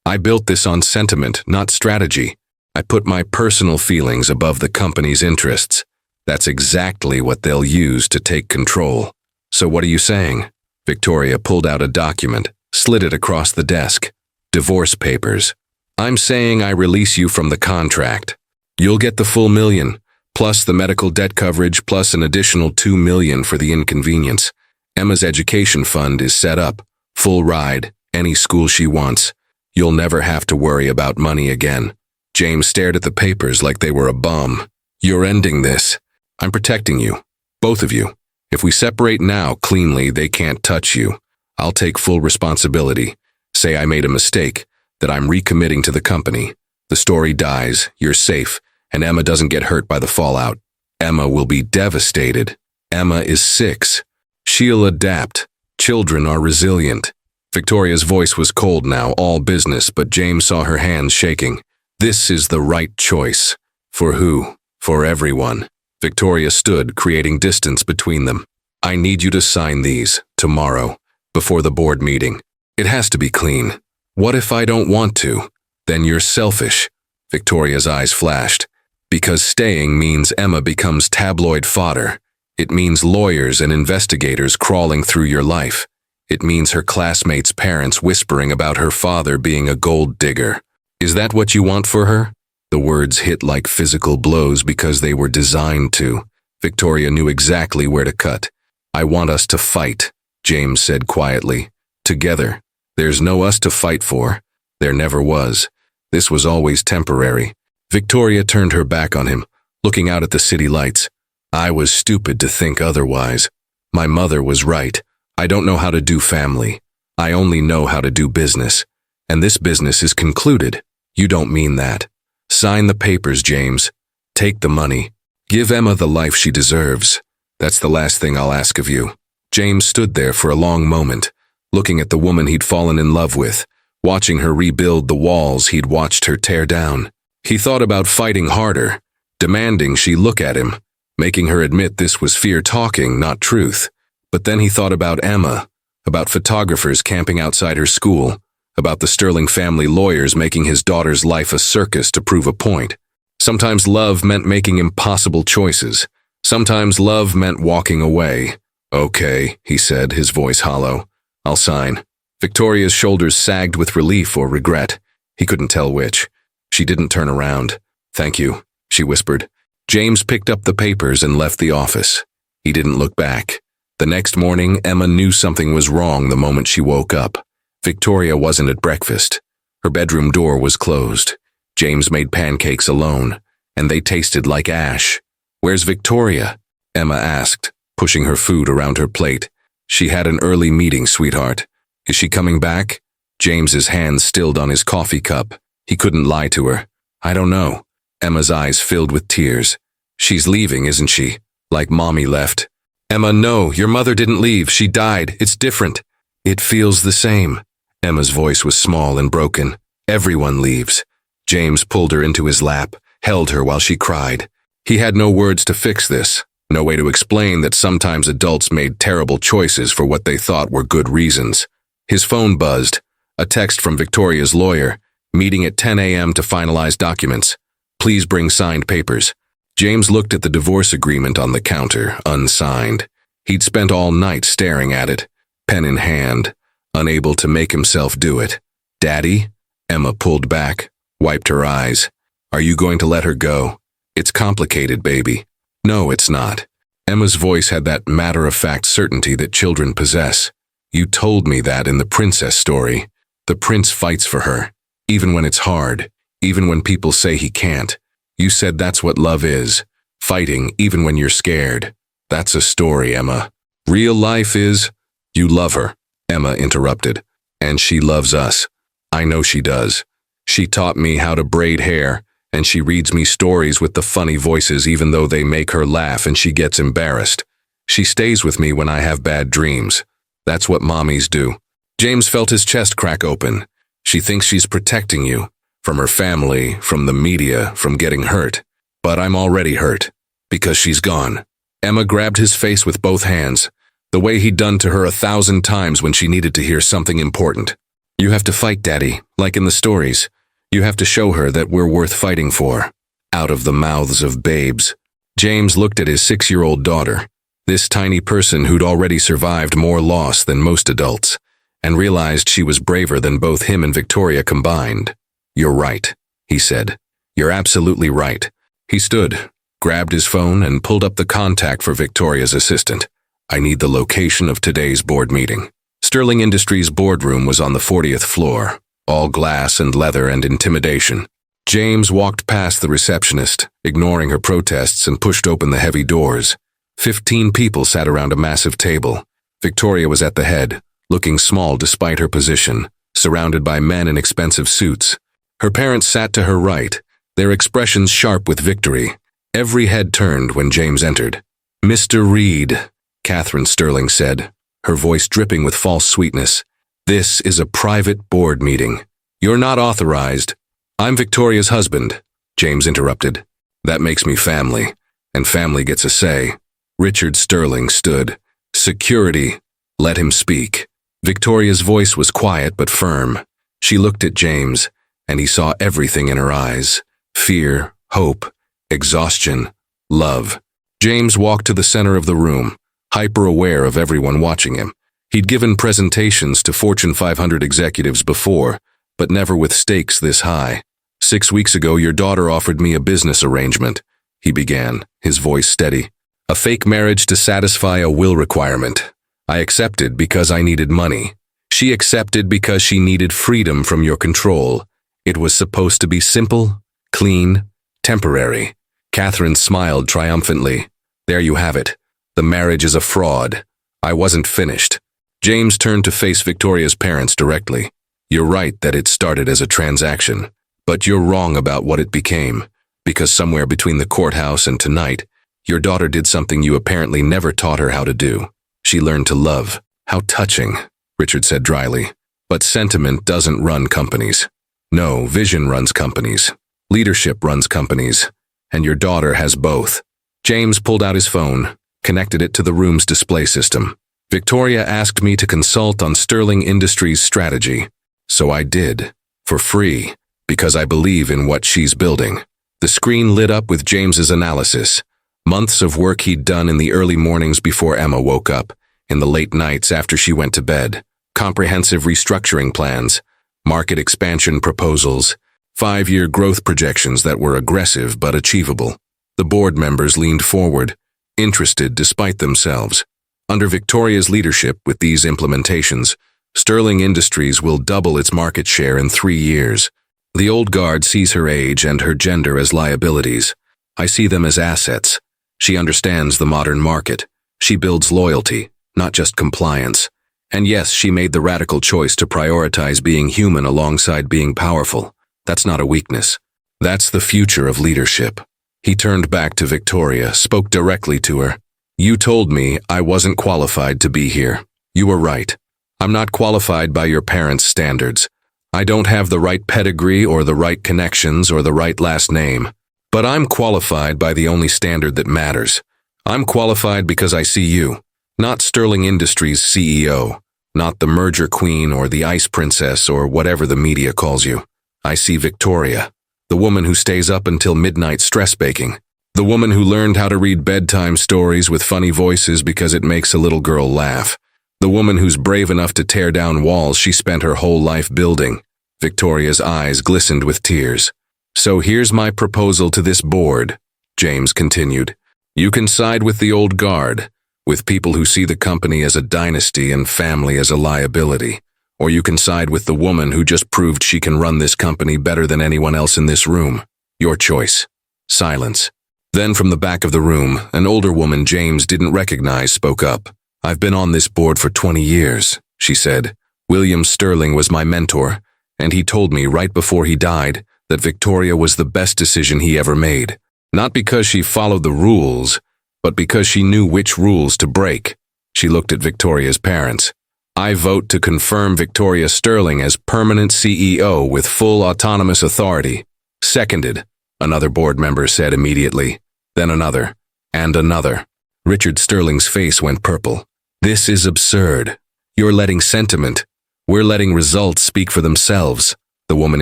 I built this on sentiment, not strategy. I put my personal feelings above the company's interests. That's exactly what they'll use to take control." "So what are you saying?" Victoria pulled out a document, slid it across the desk. "Divorce papers. I'm saying I release you from the contract. You'll get the full $1 million, plus the medical debt coverage, plus an additional $2 million for the inconvenience. Emma's education fund is set up, full ride, any school she wants. You'll never have to worry about money again." James stared at the papers like they were a bomb. "You're ending this. I'm protecting you, both of you. If we separate now cleanly, they can't touch you. I'll take full responsibility. Say I made a mistake, that I'm recommitting to the company. The story dies, you're safe, and Emma doesn't get hurt by the fallout. Emma will be devastated. Emma is 6. She'll adapt. Children are resilient." Victoria's voice was cold now, all business, but James saw her hands shaking. "This is the right choice." "For who?" "For everyone." Victoria stood, creating distance between them. "I need you to sign these, tomorrow, before the board meeting. It has to be clean. What if I don't want to? Then you're selfish." Victoria's eyes flashed. "Because staying means Emma becomes tabloid fodder. It means lawyers and investigators crawling through your life. It means her classmates' parents whispering about her father being a gold digger. Is that what you want for her?" The words hit like physical blows because they were designed to. Victoria knew exactly where to cut. "I want us to fight," James said quietly. "Together. There's no us to fight for. There never was. This was always temporary." Victoria turned her back on him, looking out at the city lights. "I was stupid to think otherwise. My mother was right. I don't know how to do family. I only know how to do business. And this business is concluded." "You don't mean that." "Sign the papers, James. Take the money. Give Emma the life she deserves. That's the last thing I'll ask of you." James stood there for a long moment, looking at the woman he'd fallen in love with, watching her rebuild the walls he'd watched her tear down. He thought about fighting harder, demanding she look at him, making her admit this was fear talking, not truth. But then he thought about Emma, about photographers camping outside her school, about the Sterling family lawyers making his daughter's life a circus to prove a point. Sometimes love meant making impossible choices. Sometimes love meant walking away. "Okay," he said, his voice hollow. "I'll sign." Victoria's shoulders sagged with relief or regret. He couldn't tell which. She didn't turn around. "Thank you," she whispered. James picked up the papers and left the office. He didn't look back. The next morning, Emma knew something was wrong the moment she woke up. Victoria wasn't at breakfast. Her bedroom door was closed. James made pancakes alone, and they tasted like ash. "Where's Victoria?" Emma asked, pushing her food around her plate. "She had an early meeting, sweetheart. Is she coming back?" James's hands stilled on his coffee cup. He couldn't lie to her. "I don't know." Emma's eyes filled with tears. "She's leaving, isn't she? Like Mommy left." Emma, no, your mother didn't leave. She died. It's different. It feels the same. Emma's voice was small and broken. Everyone leaves. James pulled her into his lap, held her while she cried. He had no words to fix this, no way to explain that sometimes adults made terrible choices for what they thought were good reasons. His phone buzzed. A text from Victoria's lawyer. Meeting at 10 a.m. to finalize documents. Please bring signed papers. James looked at the divorce agreement on the counter, unsigned. He'd spent all night staring at it, pen in hand, unable to make himself do it. Daddy? Emma pulled back, wiped her eyes. Are you going to let her go? It's complicated, baby. No, it's not. Emma's voice had that matter-of-fact certainty that children possess. You told me that in the princess story. The prince fights for her, even when it's hard, even when people say he can't. You said that's what love is, fighting even when you're scared. That's a story, Emma. Real life is, you love her, Emma interrupted. And she loves us. I know she does. She taught me how to braid hair, and she reads me stories with the funny voices even though they make her laugh and she gets embarrassed. She stays with me when I have bad dreams. That's what mommies do. James felt his chest crack open. She thinks she's protecting you, from her family, from the media, from getting hurt. But I'm already hurt, because she's gone. Emma grabbed his face with both hands, the way he'd done to her 1,000 times when she needed to hear something important. You have to fight, Daddy, like in the stories. You have to show her that we're worth fighting for. Out of the mouths of babes. James looked at his 6-year-old daughter, this tiny person who'd already survived more loss than most adults, and realized she was braver than both him and Victoria combined. You're right, he said. You're absolutely right. He stood, grabbed his phone, and pulled up the contact for Victoria's assistant. I need the location of today's board meeting. Sterling Industries' boardroom was on the 40th floor, all glass and leather and intimidation. James walked past the receptionist, ignoring her protests, and pushed open the heavy doors. 15 people sat around a massive table. Victoria was at the head, looking small despite her position, surrounded by men in expensive suits. Her parents sat to her right, their expressions sharp with victory. Every head turned when James entered. Mr. Reed, Catherine Sterling said, her voice dripping with false sweetness. This is a private board meeting. You're not authorized. I'm Victoria's husband, James interrupted. That makes me family, and family gets a say. Richard Sterling stood. Security. Let him speak. Victoria's voice was quiet but firm. She looked at James, and he saw everything in her eyes. Fear, hope, exhaustion, love. James walked to the center of the room, hyper-aware of everyone watching him. He'd given presentations to Fortune 500 executives before, but never with stakes this high. 6 weeks ago, your daughter offered me a business arrangement, he began, his voice steady. A fake marriage to satisfy a will requirement. I accepted because I needed money. She accepted because she needed freedom from your control. It was supposed to be simple, clean, temporary. Catherine smiled triumphantly. There you have it. The marriage is a fraud. I wasn't finished. James turned to face Victoria's parents directly. You're right that it started as a transaction, but you're wrong about what it became, because somewhere between the courthouse and tonight, your daughter did something you apparently never taught her how to do. She learned to love. How touching, Richard said dryly. But sentiment doesn't run companies. No, vision runs companies. Leadership runs companies. And your daughter has both. James pulled out his phone, connected it to the room's display system. Victoria asked me to consult on Sterling Industries' strategy. So I did. For free. Because I believe in what she's building. The screen lit up with James's analysis. Months of work he'd done in the early mornings before Emma woke up, in the late nights after she went to bed. Comprehensive restructuring plans, market expansion proposals, 5-year growth projections that were aggressive but achievable. The board members leaned forward, interested despite themselves. Under Victoria's leadership with these implementations, Sterling Industries will double its market share in 3 years. The old guard sees her age and her gender as liabilities. I see them as assets. She understands the modern market. She builds loyalty, not just compliance. And yes, she made the radical choice to prioritize being human alongside being powerful. That's not a weakness. That's the future of leadership. He turned back to Victoria, spoke directly to her. You told me I wasn't qualified to be here. You were right. I'm not qualified by your parents' standards. I don't have the right pedigree or the right connections or the right last name. But I'm qualified by the only standard that matters. I'm qualified because I see you, not Sterling Industries' CEO, not the merger queen or the ice princess or whatever the media calls you. I see Victoria, the woman who stays up until midnight stress baking, the woman who learned how to read bedtime stories with funny voices because it makes a little girl laugh, the woman who's brave enough to tear down walls she spent her whole life building. Victoria's eyes glistened with tears. So here's my proposal to this board, James continued. You can side with the old guard, with people who see the company as a dynasty and family as a liability, or you can side with the woman who just proved she can run this company better than anyone else in this room. Your choice. Silence. Then from the back of the room, an older woman James didn't recognize spoke up. I've been on this board for 20 years, she said. William Sterling was my mentor, and he told me right before he died that Victoria was the best decision he ever made. Not because she followed the rules, but because she knew which rules to break. She looked at Victoria's parents. I vote to confirm Victoria Sterling as permanent CEO with full autonomous authority. Seconded, another board member said immediately. Then another, and another. Richard Sterling's face went purple. This is absurd. You're letting sentiment. We're letting results speak for themselves, the woman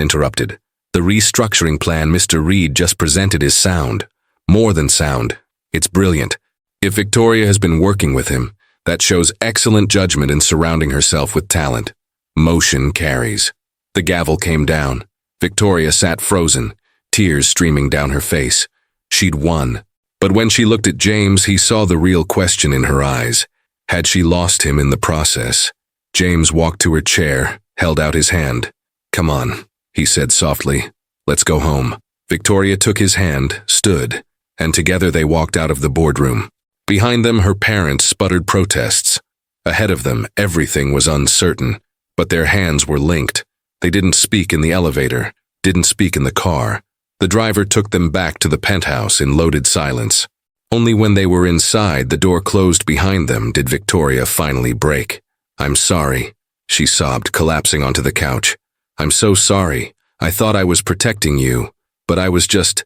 interrupted. The restructuring plan Mr. Reed just presented is sound. More than sound. It's brilliant. If Victoria has been working with him, that shows excellent judgment in surrounding herself with talent. Motion carries. The gavel came down. Victoria sat frozen, tears streaming down her face. She'd won. But when she looked at James, he saw the real question in her eyes. Had she lost him in the process? James walked to her chair, held out his hand. Come on, he said softly. Let's go home. Victoria took his hand, stood, and together they walked out of the boardroom. Behind them, her parents sputtered protests. Ahead of them, everything was uncertain, but their hands were linked. They didn't speak in the elevator, didn't speak in the car. The driver took them back to the penthouse in loaded silence. Only when they were inside, the door closed behind them, did Victoria finally break. I'm sorry, she sobbed, collapsing onto the couch. I'm so sorry. I thought I was protecting you, but I was just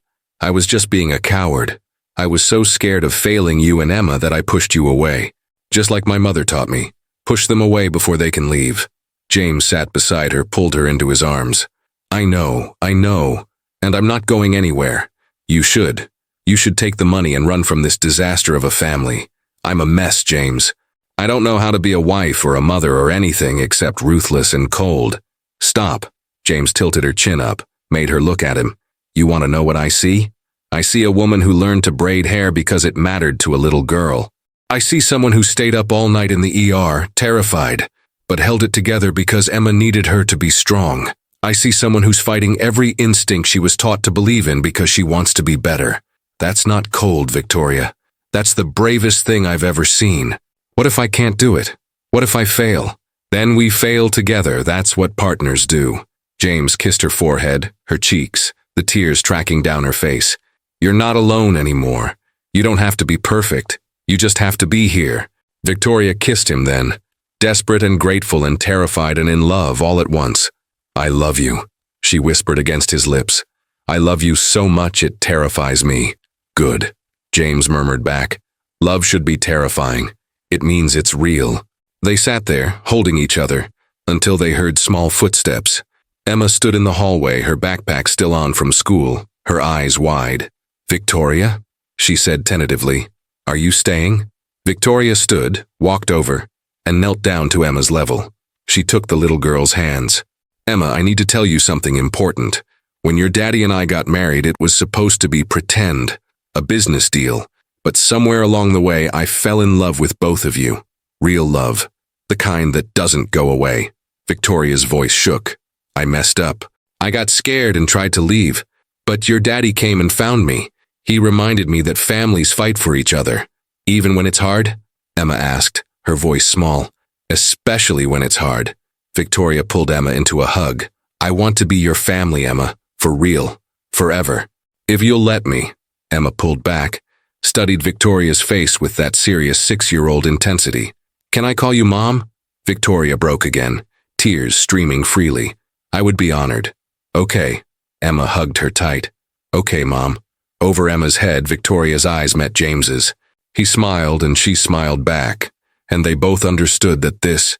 being a coward. I was so scared of failing you and Emma that I pushed you away. Just like my mother taught me. Push them away before they can leave. James sat beside her, pulled her into his arms. I know, and I'm not going anywhere. You should. You should take the money and run from this disaster of a family. I'm a mess, James. I don't know how to be a wife or a mother or anything except ruthless and cold. Stop. James tilted her chin up, made her look at him. You want to know what I see? I see a woman who learned to braid hair because it mattered to a little girl. I see someone who stayed up all night in the ER, terrified, but held it together because Emma needed her to be strong. I see someone who's fighting every instinct she was taught to believe in because she wants to be better. That's not cold, Victoria. That's the bravest thing I've ever seen. What if I can't do it? What if I fail? Then we fail together. That's what partners do. James kissed her forehead, her cheeks, the tears tracking down her face. You're not alone anymore. You don't have to be perfect. You just have to be here. Victoria kissed him then, desperate and grateful and terrified and in love all at once. I love you, she whispered against his lips. I love you so much it terrifies me. Good, James murmured back. Love should be terrifying. It means it's real. They sat there, holding each other, until they heard small footsteps. Emma stood in the hallway, her backpack still on from school, her eyes wide. Victoria? She said tentatively. Are you staying? Victoria stood, walked over, and knelt down to Emma's level. She took the little girl's hands. Emma, I need to tell you something important. When your daddy and I got married, it was supposed to be pretend, a business deal. But somewhere along the way, I fell in love with both of you. Real love. The kind that doesn't go away. Victoria's voice shook. I messed up. I got scared and tried to leave. But your daddy came and found me. He reminded me that families fight for each other. Even when it's hard? Emma asked, her voice small. Especially when it's hard. Victoria pulled Emma into a hug. I want to be your family, Emma. For real. Forever. If you'll let me. Emma pulled back. studied Victoria's face with that serious 6-year-old intensity. "Can I call you Mom?" Victoria broke again, tears streaming freely. "I would be honored." "Okay." Emma hugged her tight. "Okay, Mom." Over Emma's head, Victoria's eyes met James's. He smiled and she smiled back, and they both understood that this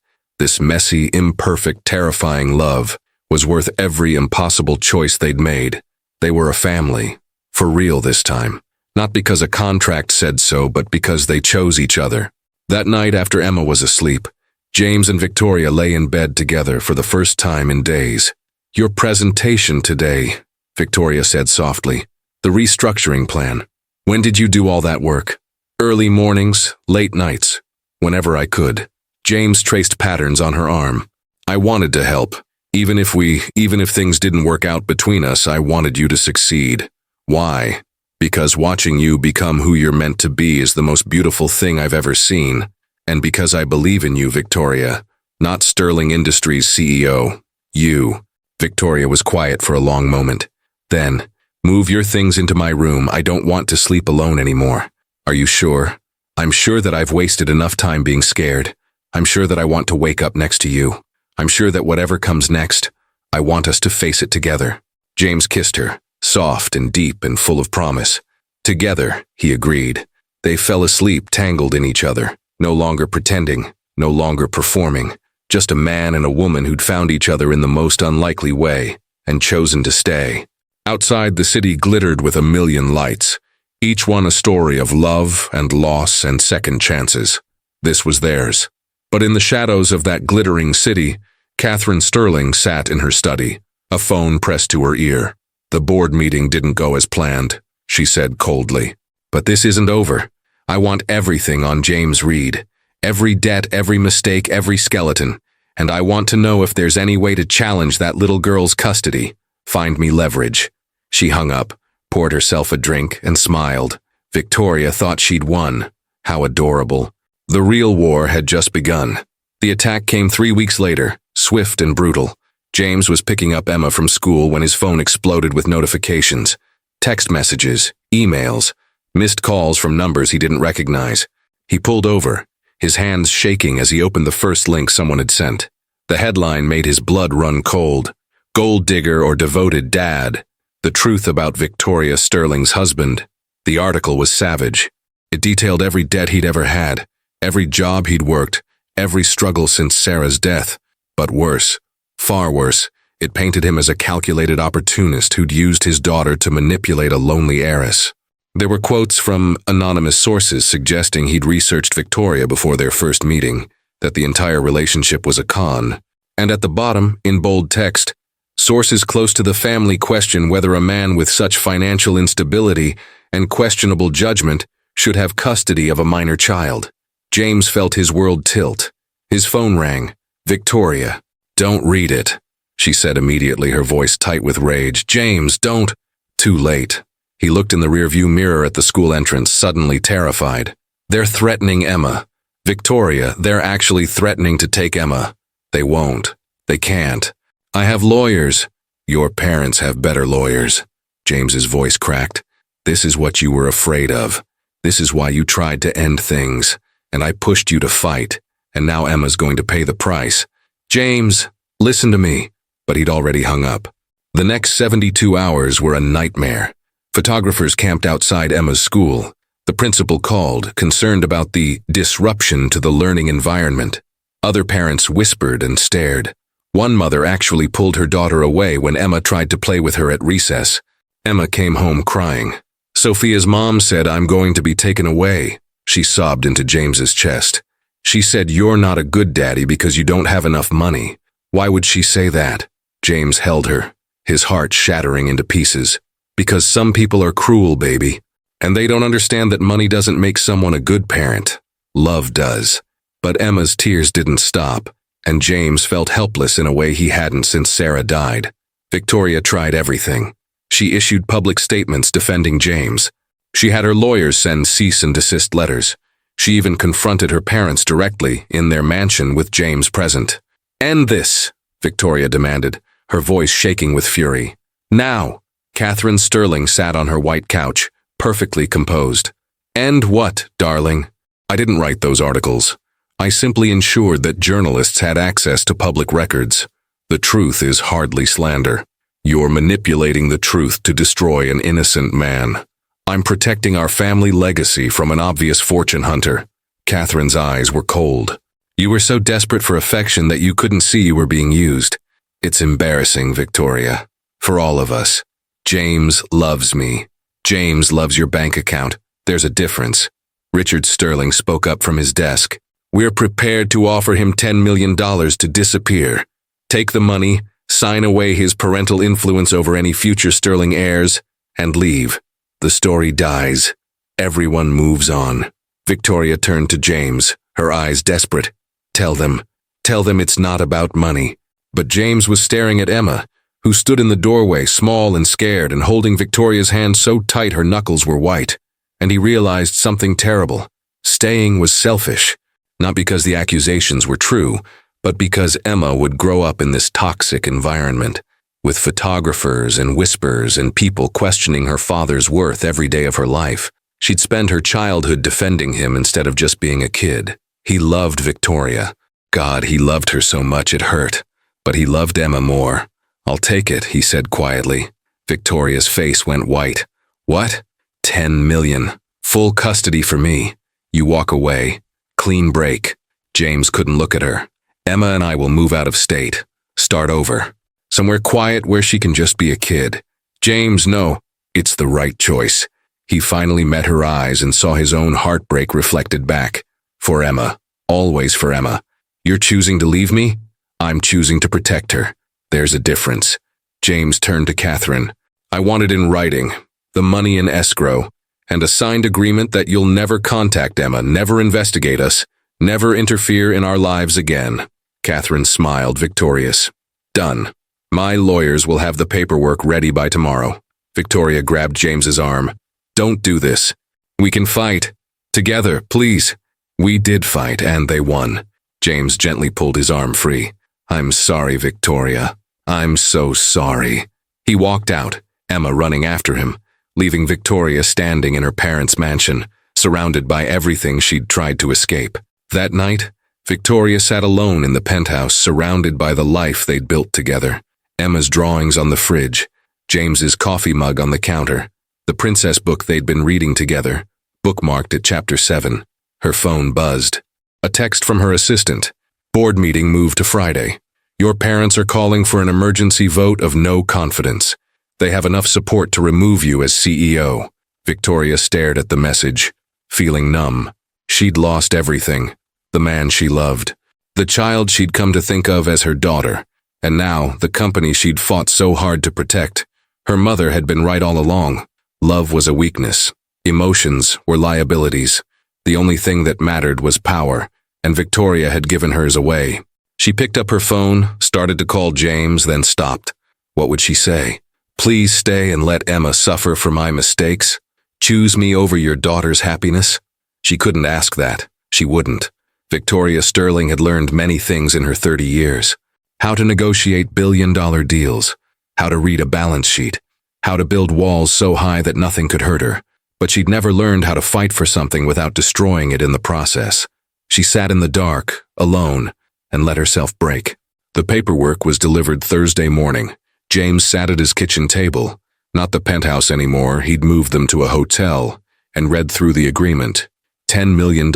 messy, imperfect, terrifying love was worth every impossible choice they'd made. They were a family, for real this time. Not because a contract said so, but because they chose each other. That night after Emma was asleep, James and Victoria lay in bed together for the first time in days. "Your presentation today," Victoria said softly. "The restructuring plan. When did you do all that work?" "Early mornings, late nights. Whenever I could." James traced patterns on her arm. "I wanted to help. Even if things didn't work out between us, I wanted you to succeed. Why? Because watching you become who you're meant to be is the most beautiful thing I've ever seen. And because I believe in you, Victoria. Not Sterling Industries CEO. You." Victoria was quiet for a long moment. Then, "Move your things into my room. I don't want to sleep alone anymore." "Are you sure?" "I'm sure that I've wasted enough time being scared. I'm sure that I want to wake up next to you. I'm sure that whatever comes next, I want us to face it together." James kissed her, soft and deep and full of promise. "Together," he agreed. They fell asleep tangled in each other, no longer pretending, no longer performing, just a man and a woman who'd found each other in the most unlikely way and chosen to stay. Outside, the city glittered with a million lights, each one a story of love and loss and second chances. This was theirs. But in the shadows of that glittering city, Catherine Sterling sat in her study, a phone pressed to her ear. "The board meeting didn't go as planned," she said coldly. "But this isn't over. I want everything on James Reed. Every debt, every mistake, every skeleton. And I want to know if there's any way to challenge that little girl's custody. Find me leverage." She hung up, poured herself a drink, and smiled. Victoria thought she'd won. How adorable. The real war had just begun. The attack came 3 weeks later, swift and brutal. James was picking up Emma from school when his phone exploded with notifications. Text messages, emails, missed calls from numbers he didn't recognize. He pulled over, his hands shaking as he opened the first link someone had sent. The headline made his blood run cold. "Gold digger or devoted dad. The truth about Victoria Sterling's husband." The article was savage. It detailed every debt he'd ever had, every job he'd worked, every struggle since Sarah's death. But worse, far worse, it painted him as a calculated opportunist who'd used his daughter to manipulate a lonely heiress. There were quotes from anonymous sources suggesting he'd researched Victoria before their first meeting, that the entire relationship was a con. And at the bottom, in bold text, "Sources close to the family question whether a man with such financial instability and questionable judgment should have custody of a minor child." James felt his world tilt. His phone rang. "Victoria." "Don't read it," she said immediately, her voice tight with rage. "James, don't." Too late. He looked in the rearview mirror at the school entrance, suddenly terrified. "They're threatening Emma. Victoria, they're actually threatening to take Emma. They won't. They can't. I have lawyers." "Your parents have better lawyers." James's voice cracked. "This is what you were afraid of. This is why you tried to end things. And I pushed you to fight. And now Emma's going to pay the price. James, listen to me." But he'd already hung up. The next 72 hours were a nightmare. Photographers camped outside Emma's school. The principal called, concerned about the disruption to the learning environment. Other parents whispered and stared. One mother actually pulled her daughter away when Emma tried to play with her at recess. Emma came home crying. "Sophia's mom said I'm going to be taken away." She sobbed into James's chest. "She said you're not a good daddy because you don't have enough money." "Why would she say that?" James held her, his heart shattering into pieces. "Because some people are cruel, baby. And they don't understand that money doesn't make someone a good parent. Love does." But Emma's tears didn't stop, and James felt helpless in a way he hadn't since Sarah died. Victoria tried everything. She issued public statements defending James. She had her lawyers send cease and desist letters. She even confronted her parents directly in their mansion with James present. "End this," Victoria demanded, her voice shaking with fury. "Now." Catherine Sterling sat on her white couch, perfectly composed. And what, darling? I didn't write those articles. I simply ensured that journalists had access to public records. The truth is hardly slander. You're manipulating the truth to destroy an innocent man. I'm protecting our family legacy from an obvious fortune hunter. Catherine's eyes were cold. You were so desperate for affection that you couldn't see you were being used. It's embarrassing, Victoria. For all of us. James loves me. James loves your bank account. There's a difference. Richard Sterling spoke up from his desk. We're prepared to offer him $10 million to disappear. Take the money, sign away his parental influence over any future Sterling heirs, and leave. The story dies. Everyone moves on. Victoria turned to James, her eyes desperate. Tell them it's not about money. But James was staring at Emma, who stood in the doorway, small and scared, and holding Victoria's hand so tight her knuckles were white. And he realized something terrible. Staying was selfish. Not because the accusations were true, but because Emma would grow up in this toxic environment, with photographers and whispers and people questioning her father's worth every day of her life. She'd spend her childhood defending him instead of just being a kid. He loved Victoria. God, he loved her so much it hurt. But he loved Emma more. I'll take it, he said quietly. Victoria's face went white. What? 10 million. Full custody for me. You walk away. Clean break. James couldn't look at her. Emma and I will move out of state. Start over. Somewhere quiet where she can just be a kid. James, no. It's the right choice. He finally met her eyes and saw his own heartbreak reflected back. For Emma. Always for Emma. You're choosing to leave me? I'm choosing to protect her. There's a difference. James turned to Catherine. I want it in writing. The money in escrow. And a signed agreement that you'll never contact Emma, never investigate us, never interfere in our lives again. Catherine smiled, victorious. Done. My lawyers will have the paperwork ready by tomorrow. Victoria grabbed James's arm. Don't do this. We can fight. Together, please. We did fight, and they won. James gently pulled his arm free. I'm sorry, Victoria. I'm so sorry. He walked out, Emma running after him, leaving Victoria standing in her parents' mansion, surrounded by everything she'd tried to escape. That night, Victoria sat alone in the penthouse, surrounded by the life they'd built together. Emma's drawings on the fridge, James's coffee mug on the counter, the princess book they'd been reading together, bookmarked at chapter 7. Her phone buzzed. A text from her assistant. Board meeting moved to Friday. Your parents are calling for an emergency vote of no confidence. They have enough support to remove you as CEO. Victoria stared at the message, feeling numb. She'd lost everything. The man she loved. The child she'd come to think of as her daughter. And now, the company she'd fought so hard to protect. Her mother had been right all along. Love was a weakness. Emotions were liabilities. The only thing that mattered was power, and Victoria had given hers away. She picked up her phone, started to call James, then stopped. What would she say? Please stay and let Emma suffer for my mistakes? Choose me over your daughter's happiness? She couldn't ask that. She wouldn't. Victoria Sterling had learned many things in her 30 years. How to negotiate billion-dollar deals. How to read a balance sheet. How to build walls so high that nothing could hurt her. But she'd never learned how to fight for something without destroying it in the process. She sat in the dark, alone, and let herself break. The paperwork was delivered Thursday morning. James sat at his kitchen table. Not the penthouse anymore, he'd moved them to a hotel, and read through the agreement. $10 million.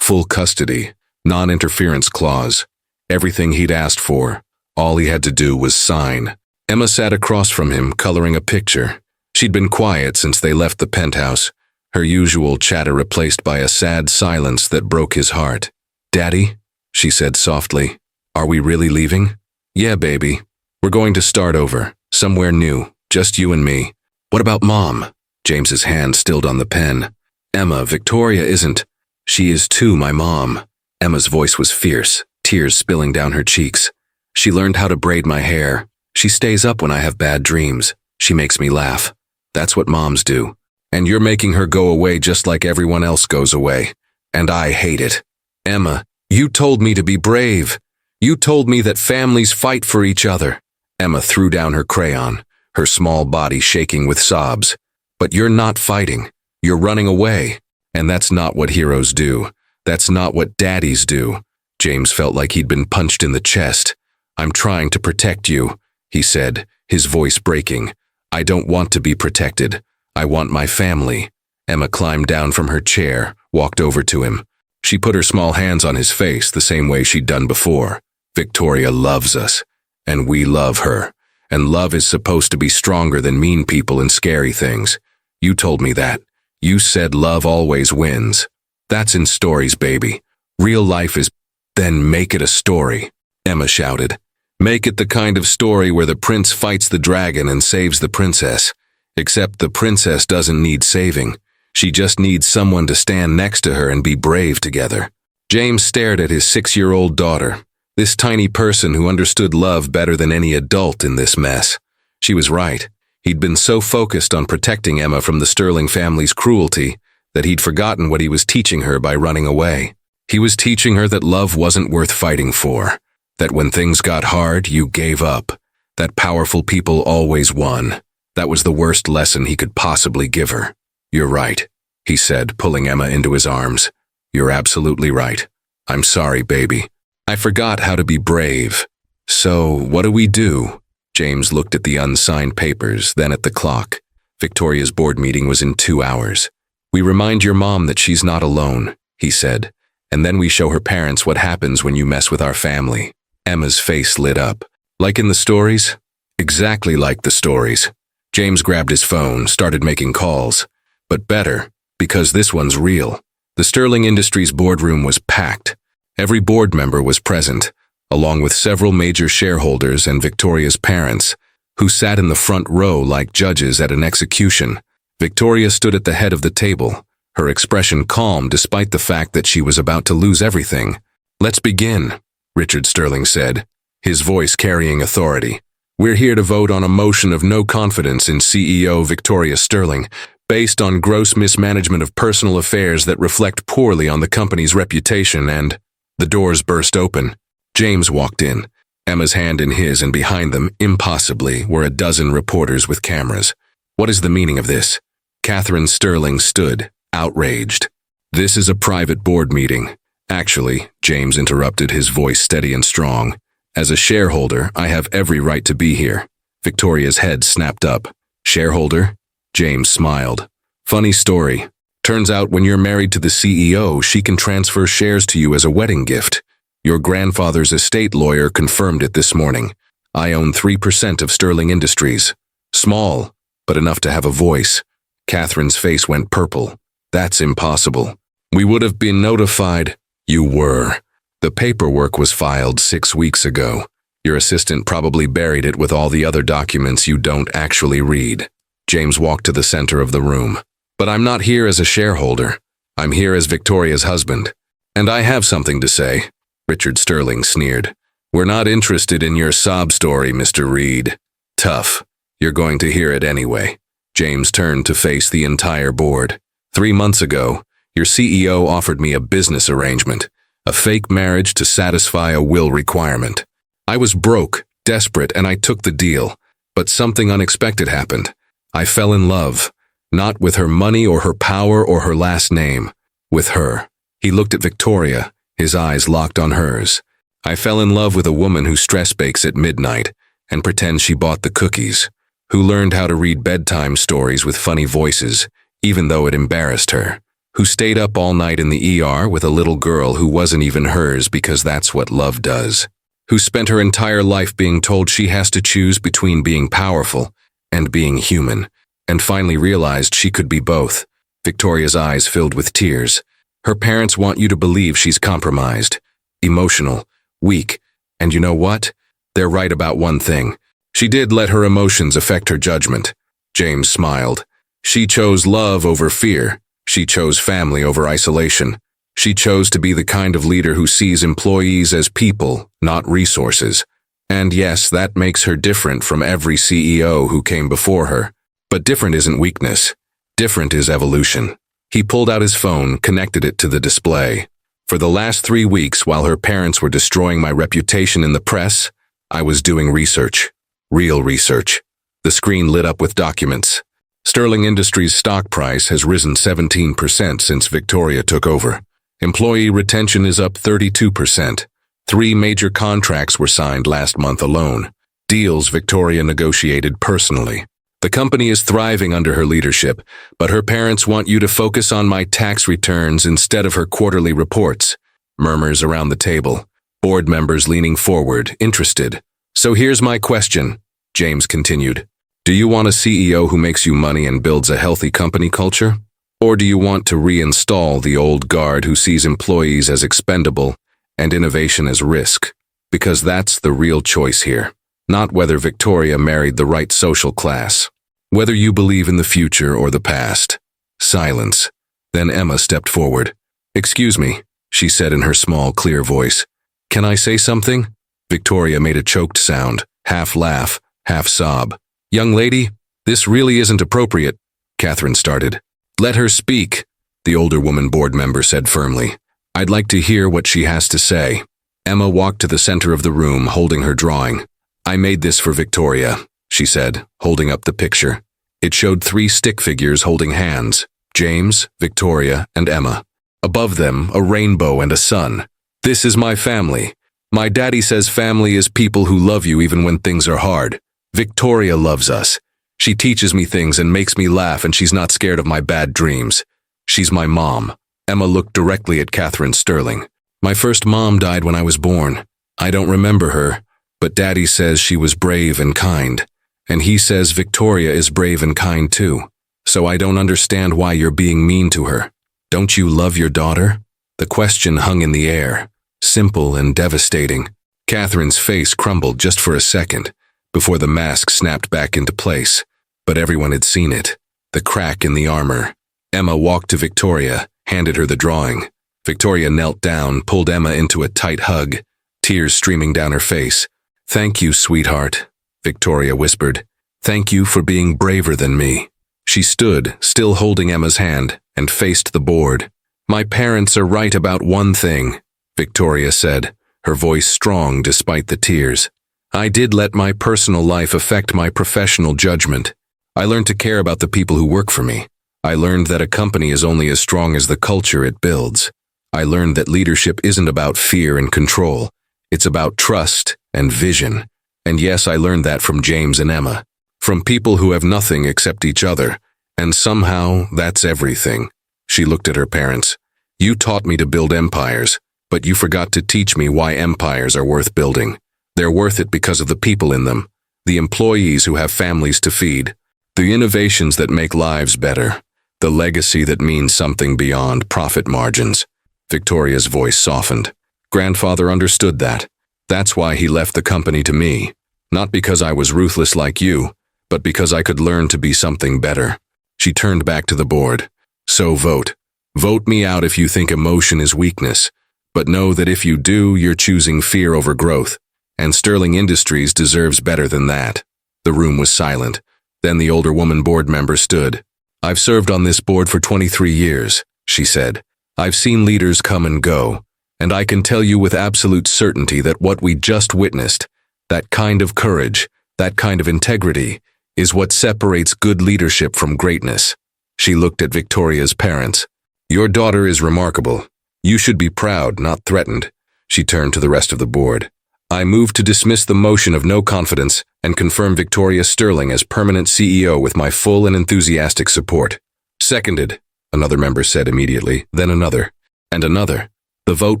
Full custody. Non-interference clause. Everything he'd asked for. All he had to do was sign. Emma sat across from him, coloring a picture. She'd been quiet since they left the penthouse, her usual chatter replaced by a sad silence that broke his heart. Daddy, she said softly, are we really leaving? Yeah, baby. We're going to start over, somewhere new, just you and me. What about Mom? James's hand stilled on the pen. Emma, Victoria isn't. She is too, my mom. Emma's voice was fierce, tears spilling down her cheeks. She learned how to braid my hair. She stays up when I have bad dreams. She makes me laugh. That's what moms do. And you're making her go away just like everyone else goes away. And I hate it. Emma, you told me to be brave. You told me that families fight for each other. Emma threw down her crayon, her small body shaking with sobs. But you're not fighting. You're running away. And that's not what heroes do. That's not what daddies do. James felt like he'd been punched in the chest. I'm trying to protect you, he said, his voice breaking. I don't want to be protected. I want my family. Emma climbed down from her chair, walked over to him. She put her small hands on his face the same way she'd done before. Victoria loves us, and we love her. And love is supposed to be stronger than mean people and scary things. You told me that. You said love always wins. That's in stories, baby. Real life is... Then make it a story, Emma shouted. Make it the kind of story where the prince fights the dragon and saves the princess. Except the princess doesn't need saving. She just needs someone to stand next to her and be brave together. James stared at his 6-year-old daughter, this tiny person who understood love better than any adult in this mess. She was right. He'd been so focused on protecting Emma from the Sterling family's cruelty that he'd forgotten what he was teaching her by running away. He was teaching her that love wasn't worth fighting for, that when things got hard, you gave up, that powerful people always won. That was the worst lesson he could possibly give her. You're right, he said, pulling Emma into his arms. You're absolutely right. I'm sorry, baby. I forgot how to be brave. So, what do we do? James looked at the unsigned papers, then at the clock. Victoria's board meeting was in 2 hours. We remind your mom that she's not alone, he said, and then we show her parents what happens when you mess with our family. Emma's face lit up. Like in the stories? Exactly like the stories. James grabbed his phone, started making calls. But better, because this one's real. The Sterling Industries boardroom was packed. Every board member was present, along with several major shareholders and Victoria's parents, who sat in the front row like judges at an execution. Victoria stood at the head of the table, her expression calm despite the fact that she was about to lose everything. Let's begin, Richard Sterling said, his voice carrying authority. We're here to vote on a motion of no confidence in CEO Victoria Sterling, based on gross mismanagement of personal affairs that reflect poorly on the company's reputation and... The doors burst open. James walked in, Emma's hand in his, and behind them, impossibly, were a dozen reporters with cameras. What is the meaning of this? Catherine Sterling stood, outraged. This is a private board meeting. Actually, James interrupted, his voice steady and strong. As a shareholder, I have every right to be here. Victoria's head snapped up. Shareholder? James smiled. Funny story. Turns out when you're married to the CEO, she can transfer shares to you as a wedding gift. Your grandfather's estate lawyer confirmed it this morning. I own 3% of Sterling Industries. Small, but enough to have a voice. Catherine's face went purple. That's impossible. We would have been notified. You were. The paperwork was filed 6 weeks ago. Your assistant probably buried it with all the other documents you don't actually read. James walked to the center of the room. But I'm not here as a shareholder. I'm here as Victoria's husband. And I have something to say. Richard Sterling sneered. We're not interested in your sob story, Mr. Reed. Tough. You're going to hear it anyway. James turned to face the entire board. 3 months ago, your CEO offered me a business arrangement, a fake marriage to satisfy a will requirement. I was broke, desperate, and I took the deal. But something unexpected happened. I fell in love. Not with her money or her power or her last name. With her. He looked at Victoria, his eyes locked on hers. I fell in love with a woman who stress bakes at midnight and pretends she bought the cookies, who learned how to read bedtime stories with funny voices, even though it embarrassed her, who stayed up all night in the ER with a little girl who wasn't even hers because that's what love does, who spent her entire life being told she has to choose between being powerful and being human, and finally realized she could be both. Victoria's eyes filled with tears. Her parents want you to believe she's compromised, emotional, weak, and you know what? They're right about one thing. She did let her emotions affect her judgment. James smiled. She chose love over fear. She chose family over isolation. She chose to be the kind of leader who sees employees as people, not resources. And yes, that makes her different from every CEO who came before her. But different isn't weakness. Different is evolution. He pulled out his phone, connected it to the display. For the last 3 weeks, while her parents were destroying my reputation in the press, I was doing research. Real research. The screen lit up with documents. Sterling Industries' stock price has risen 17% since Victoria took over. Employee retention is up 32%. 3 major contracts were signed last month alone, deals Victoria negotiated personally. The company is thriving under her leadership, but her parents want you to focus on my tax returns instead of her quarterly reports. Murmurs around the table. Board members leaning forward, interested. So here's my question, James continued. Do you want a CEO who makes you money and builds a healthy company culture? Or do you want to reinstall the old guard who sees employees as expendable and innovation as risk? Because that's the real choice here. Not whether Victoria married the right social class. Whether you believe in the future or the past. Silence. Then Emma stepped forward. Excuse me, she said in her small, clear voice. Can I say something? Victoria made a choked sound, half laugh, half sob. Young lady, this really isn't appropriate, Catherine started. Let her speak, the older woman board member said firmly. I'd like to hear what she has to say. Emma walked to the center of the room, holding her drawing. I made this for Victoria, she said, holding up the picture. It showed 3 stick figures holding hands, James, Victoria, and Emma. Above them, a rainbow and a sun. This is my family. My daddy says family is people who love you even when things are hard. Victoria loves us. She teaches me things and makes me laugh, and she's not scared of my bad dreams. She's my mom. Emma looked directly at Catherine Sterling. My first mom died when I was born. I don't remember her, but Daddy says she was brave and kind. And he says Victoria is brave and kind too. So I don't understand why you're being mean to her. Don't you love your daughter? The question hung in the air, simple and devastating. Catherine's face crumbled just for a second, before the mask snapped back into place. But everyone had seen it. The crack in the armor. Emma walked to Victoria, handed her the drawing. Victoria knelt down, pulled Emma into a tight hug, tears streaming down her face. Thank you, sweetheart, Victoria whispered. Thank you for being braver than me. She stood, still holding Emma's hand, and faced the board. My parents are right about one thing, Victoria said, her voice strong despite the tears. I did let my personal life affect my professional judgment. I learned to care about the people who work for me. I learned that a company is only as strong as the culture it builds. I learned that leadership isn't about fear and control. It's about trust and vision. And yes, I learned that from James and Emma. From people who have nothing except each other. And somehow, that's everything. She looked at her parents. You taught me to build empires, but you forgot to teach me why empires are worth building. They're worth it because of the people in them, the employees who have families to feed, the innovations that make lives better, the legacy that means something beyond profit margins. Victoria's voice softened. Grandfather understood that. That's why he left the company to me. Not because I was ruthless like you, but because I could learn to be something better. She turned back to the board. So vote. Vote me out if you think emotion is weakness. But know that if you do, you're choosing fear over growth. And Sterling Industries deserves better than that. The room was silent. Then the older woman board member stood. I've served on this board for 23 years, she said. I've seen leaders come and go, and I can tell you with absolute certainty that what we just witnessed, that kind of courage, that kind of integrity, is what separates good leadership from greatness. She looked at Victoria's parents. Your daughter is remarkable. You should be proud, not threatened. She turned to the rest of the board. I move to dismiss the motion of no confidence and confirm Victoria Sterling as permanent CEO with my full and enthusiastic support. Seconded, another member said immediately, then another, and another. The vote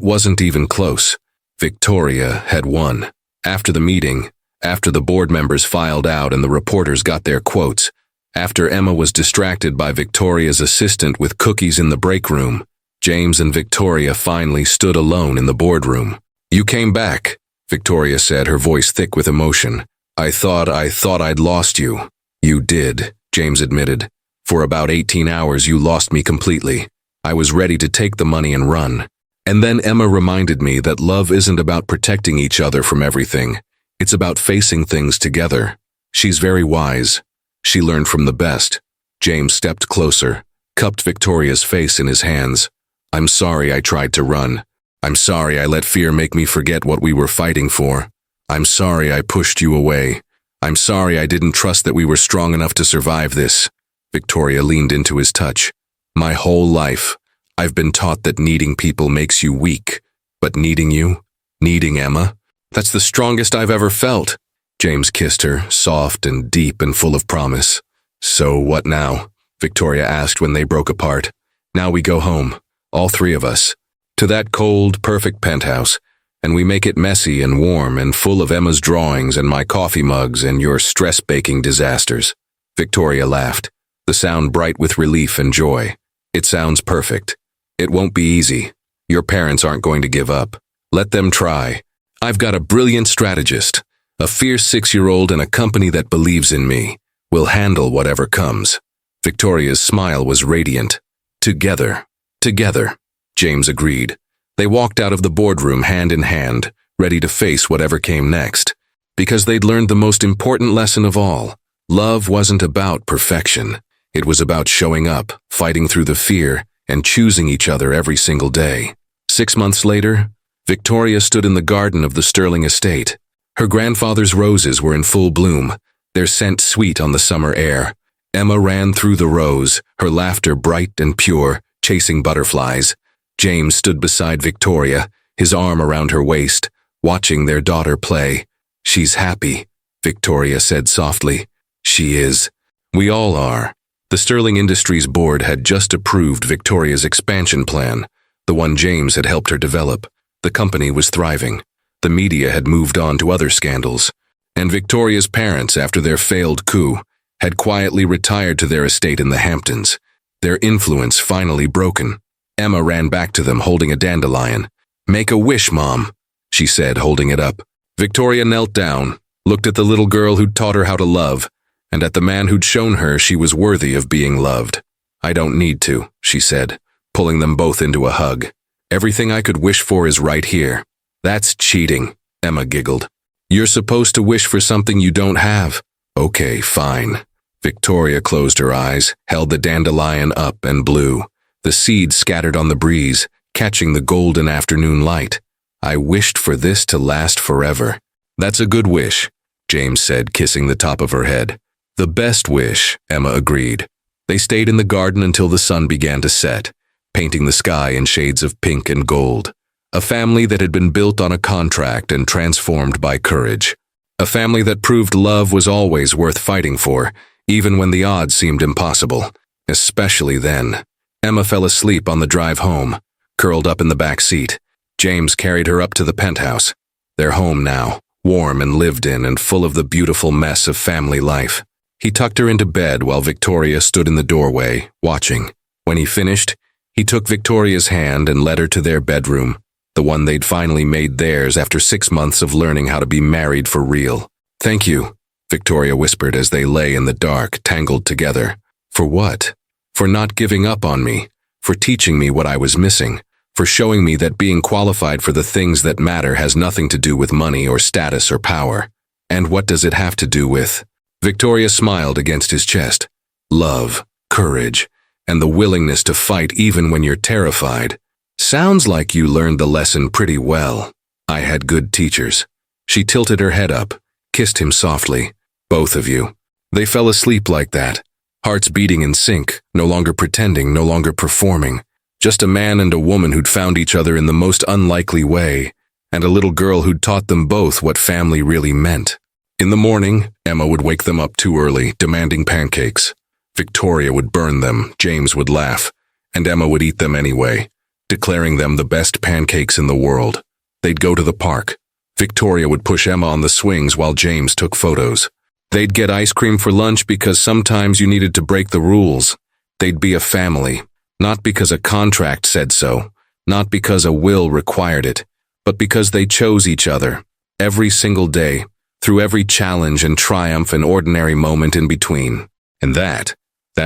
wasn't even close. Victoria had won. After the meeting, after the board members filed out and the reporters got their quotes, after Emma was distracted by Victoria's assistant with cookies in the break room, James and Victoria finally stood alone in the boardroom. You came back, Victoria said, her voice thick with emotion. I thought I'd lost you. You did, James admitted. For about 18 hours you lost me completely. I was ready to take the money and run. And then Emma reminded me that love isn't about protecting each other from everything. It's about facing things together. She's very wise. She learned from the best. James stepped closer, cupped Victoria's face in his hands. I'm sorry I tried to run. I'm sorry I let fear make me forget what we were fighting for. I'm sorry I pushed you away. I'm sorry I didn't trust that we were strong enough to survive this. Victoria leaned into his touch. My whole life, I've been taught that needing people makes you weak. But needing you, needing Emma, that's the strongest I've ever felt. James kissed her, soft and deep and full of promise. So what now? Victoria asked when they broke apart. Now we go home, all three of us, to that cold, perfect penthouse, and we make it messy and warm and full of Emma's drawings and my coffee mugs and your stress-baking disasters. Victoria laughed, the sound bright with relief and joy. It sounds perfect. It won't be easy. Your parents aren't going to give up. Let them try. I've got a brilliant strategist, a fierce 6-year-old and a company that believes in me. We'll handle whatever comes. Victoria's smile was radiant. Together. Together. James agreed. They walked out of the boardroom hand in hand, ready to face whatever came next. Because they'd learned the most important lesson of all. Love wasn't about perfection. It was about showing up, fighting through the fear, and choosing each other every single day. 6 months later, Victoria stood in the garden of the Sterling estate. Her grandfather's roses were in full bloom, their scent sweet on the summer air. Emma ran through the rows, her laughter bright and pure, chasing butterflies. James stood beside Victoria, his arm around her waist, watching their daughter play. She's happy, Victoria said softly. She is. We all are. The Sterling Industries Board had just approved Victoria's expansion plan, the one James had helped her develop. The company was thriving. The media had moved on to other scandals. And Victoria's parents, after their failed coup, had quietly retired to their estate in the Hamptons, their influence finally broken. Emma ran back to them holding a dandelion. Make a wish, Mom, she said, holding it up. Victoria knelt down, looked at the little girl who'd taught her how to love, and at the man who'd shown her she was worthy of being loved. I don't need to, she said, pulling them both into a hug. Everything I could wish for is right here. That's cheating, Emma giggled. You're supposed to wish for something you don't have. Okay, fine. Victoria closed her eyes, held the dandelion up and blew. The seeds scattered on the breeze, catching the golden afternoon light. I wished for this to last forever. That's a good wish, James said, kissing the top of her head. The best wish, Emma agreed. They stayed in the garden until the sun began to set, painting the sky in shades of pink and gold. A family that had been built on a contract and transformed by courage. A family that proved love was always worth fighting for, even when the odds seemed impossible. Especially then. Emma fell asleep on the drive home, curled up in the back seat. James carried her up to the penthouse. Their home now, warm and lived in and full of the beautiful mess of family life. He tucked her into bed while Victoria stood in the doorway, watching. When he finished, he took Victoria's hand and led her to their bedroom, the one they'd finally made theirs after 6 months of learning how to be married for real. Thank you, Victoria whispered as they lay in the dark, tangled together. For what? For not giving up on me, for teaching me what I was missing, for showing me that being qualified for the things that matter has nothing to do with money or status or power. And what does it have to do with? Victoria smiled against his chest. Love, courage, and the willingness to fight even when you're terrified. Sounds like you learned the lesson pretty well. I had good teachers. She tilted her head up, kissed him softly. Both of you. They fell asleep like that. Hearts beating in sync, no longer pretending, no longer performing. Just a man and a woman who'd found each other in the most unlikely way, and a little girl who'd taught them both what family really meant. In the morning, Emma would wake them up too early, demanding pancakes. Victoria would burn them, James would laugh, and Emma would eat them anyway, declaring them the best pancakes in the world. They'd go to the park. Victoria would push Emma on the swings while James took photos. They'd get ice cream for lunch because sometimes you needed to break the rules. They'd be a family, not because a contract said so, not because a will required it, but because they chose each other, every single day, through every challenge and triumph and ordinary moment in between. And that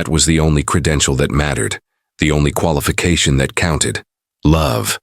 was the only credential that mattered, the only qualification that counted. Love.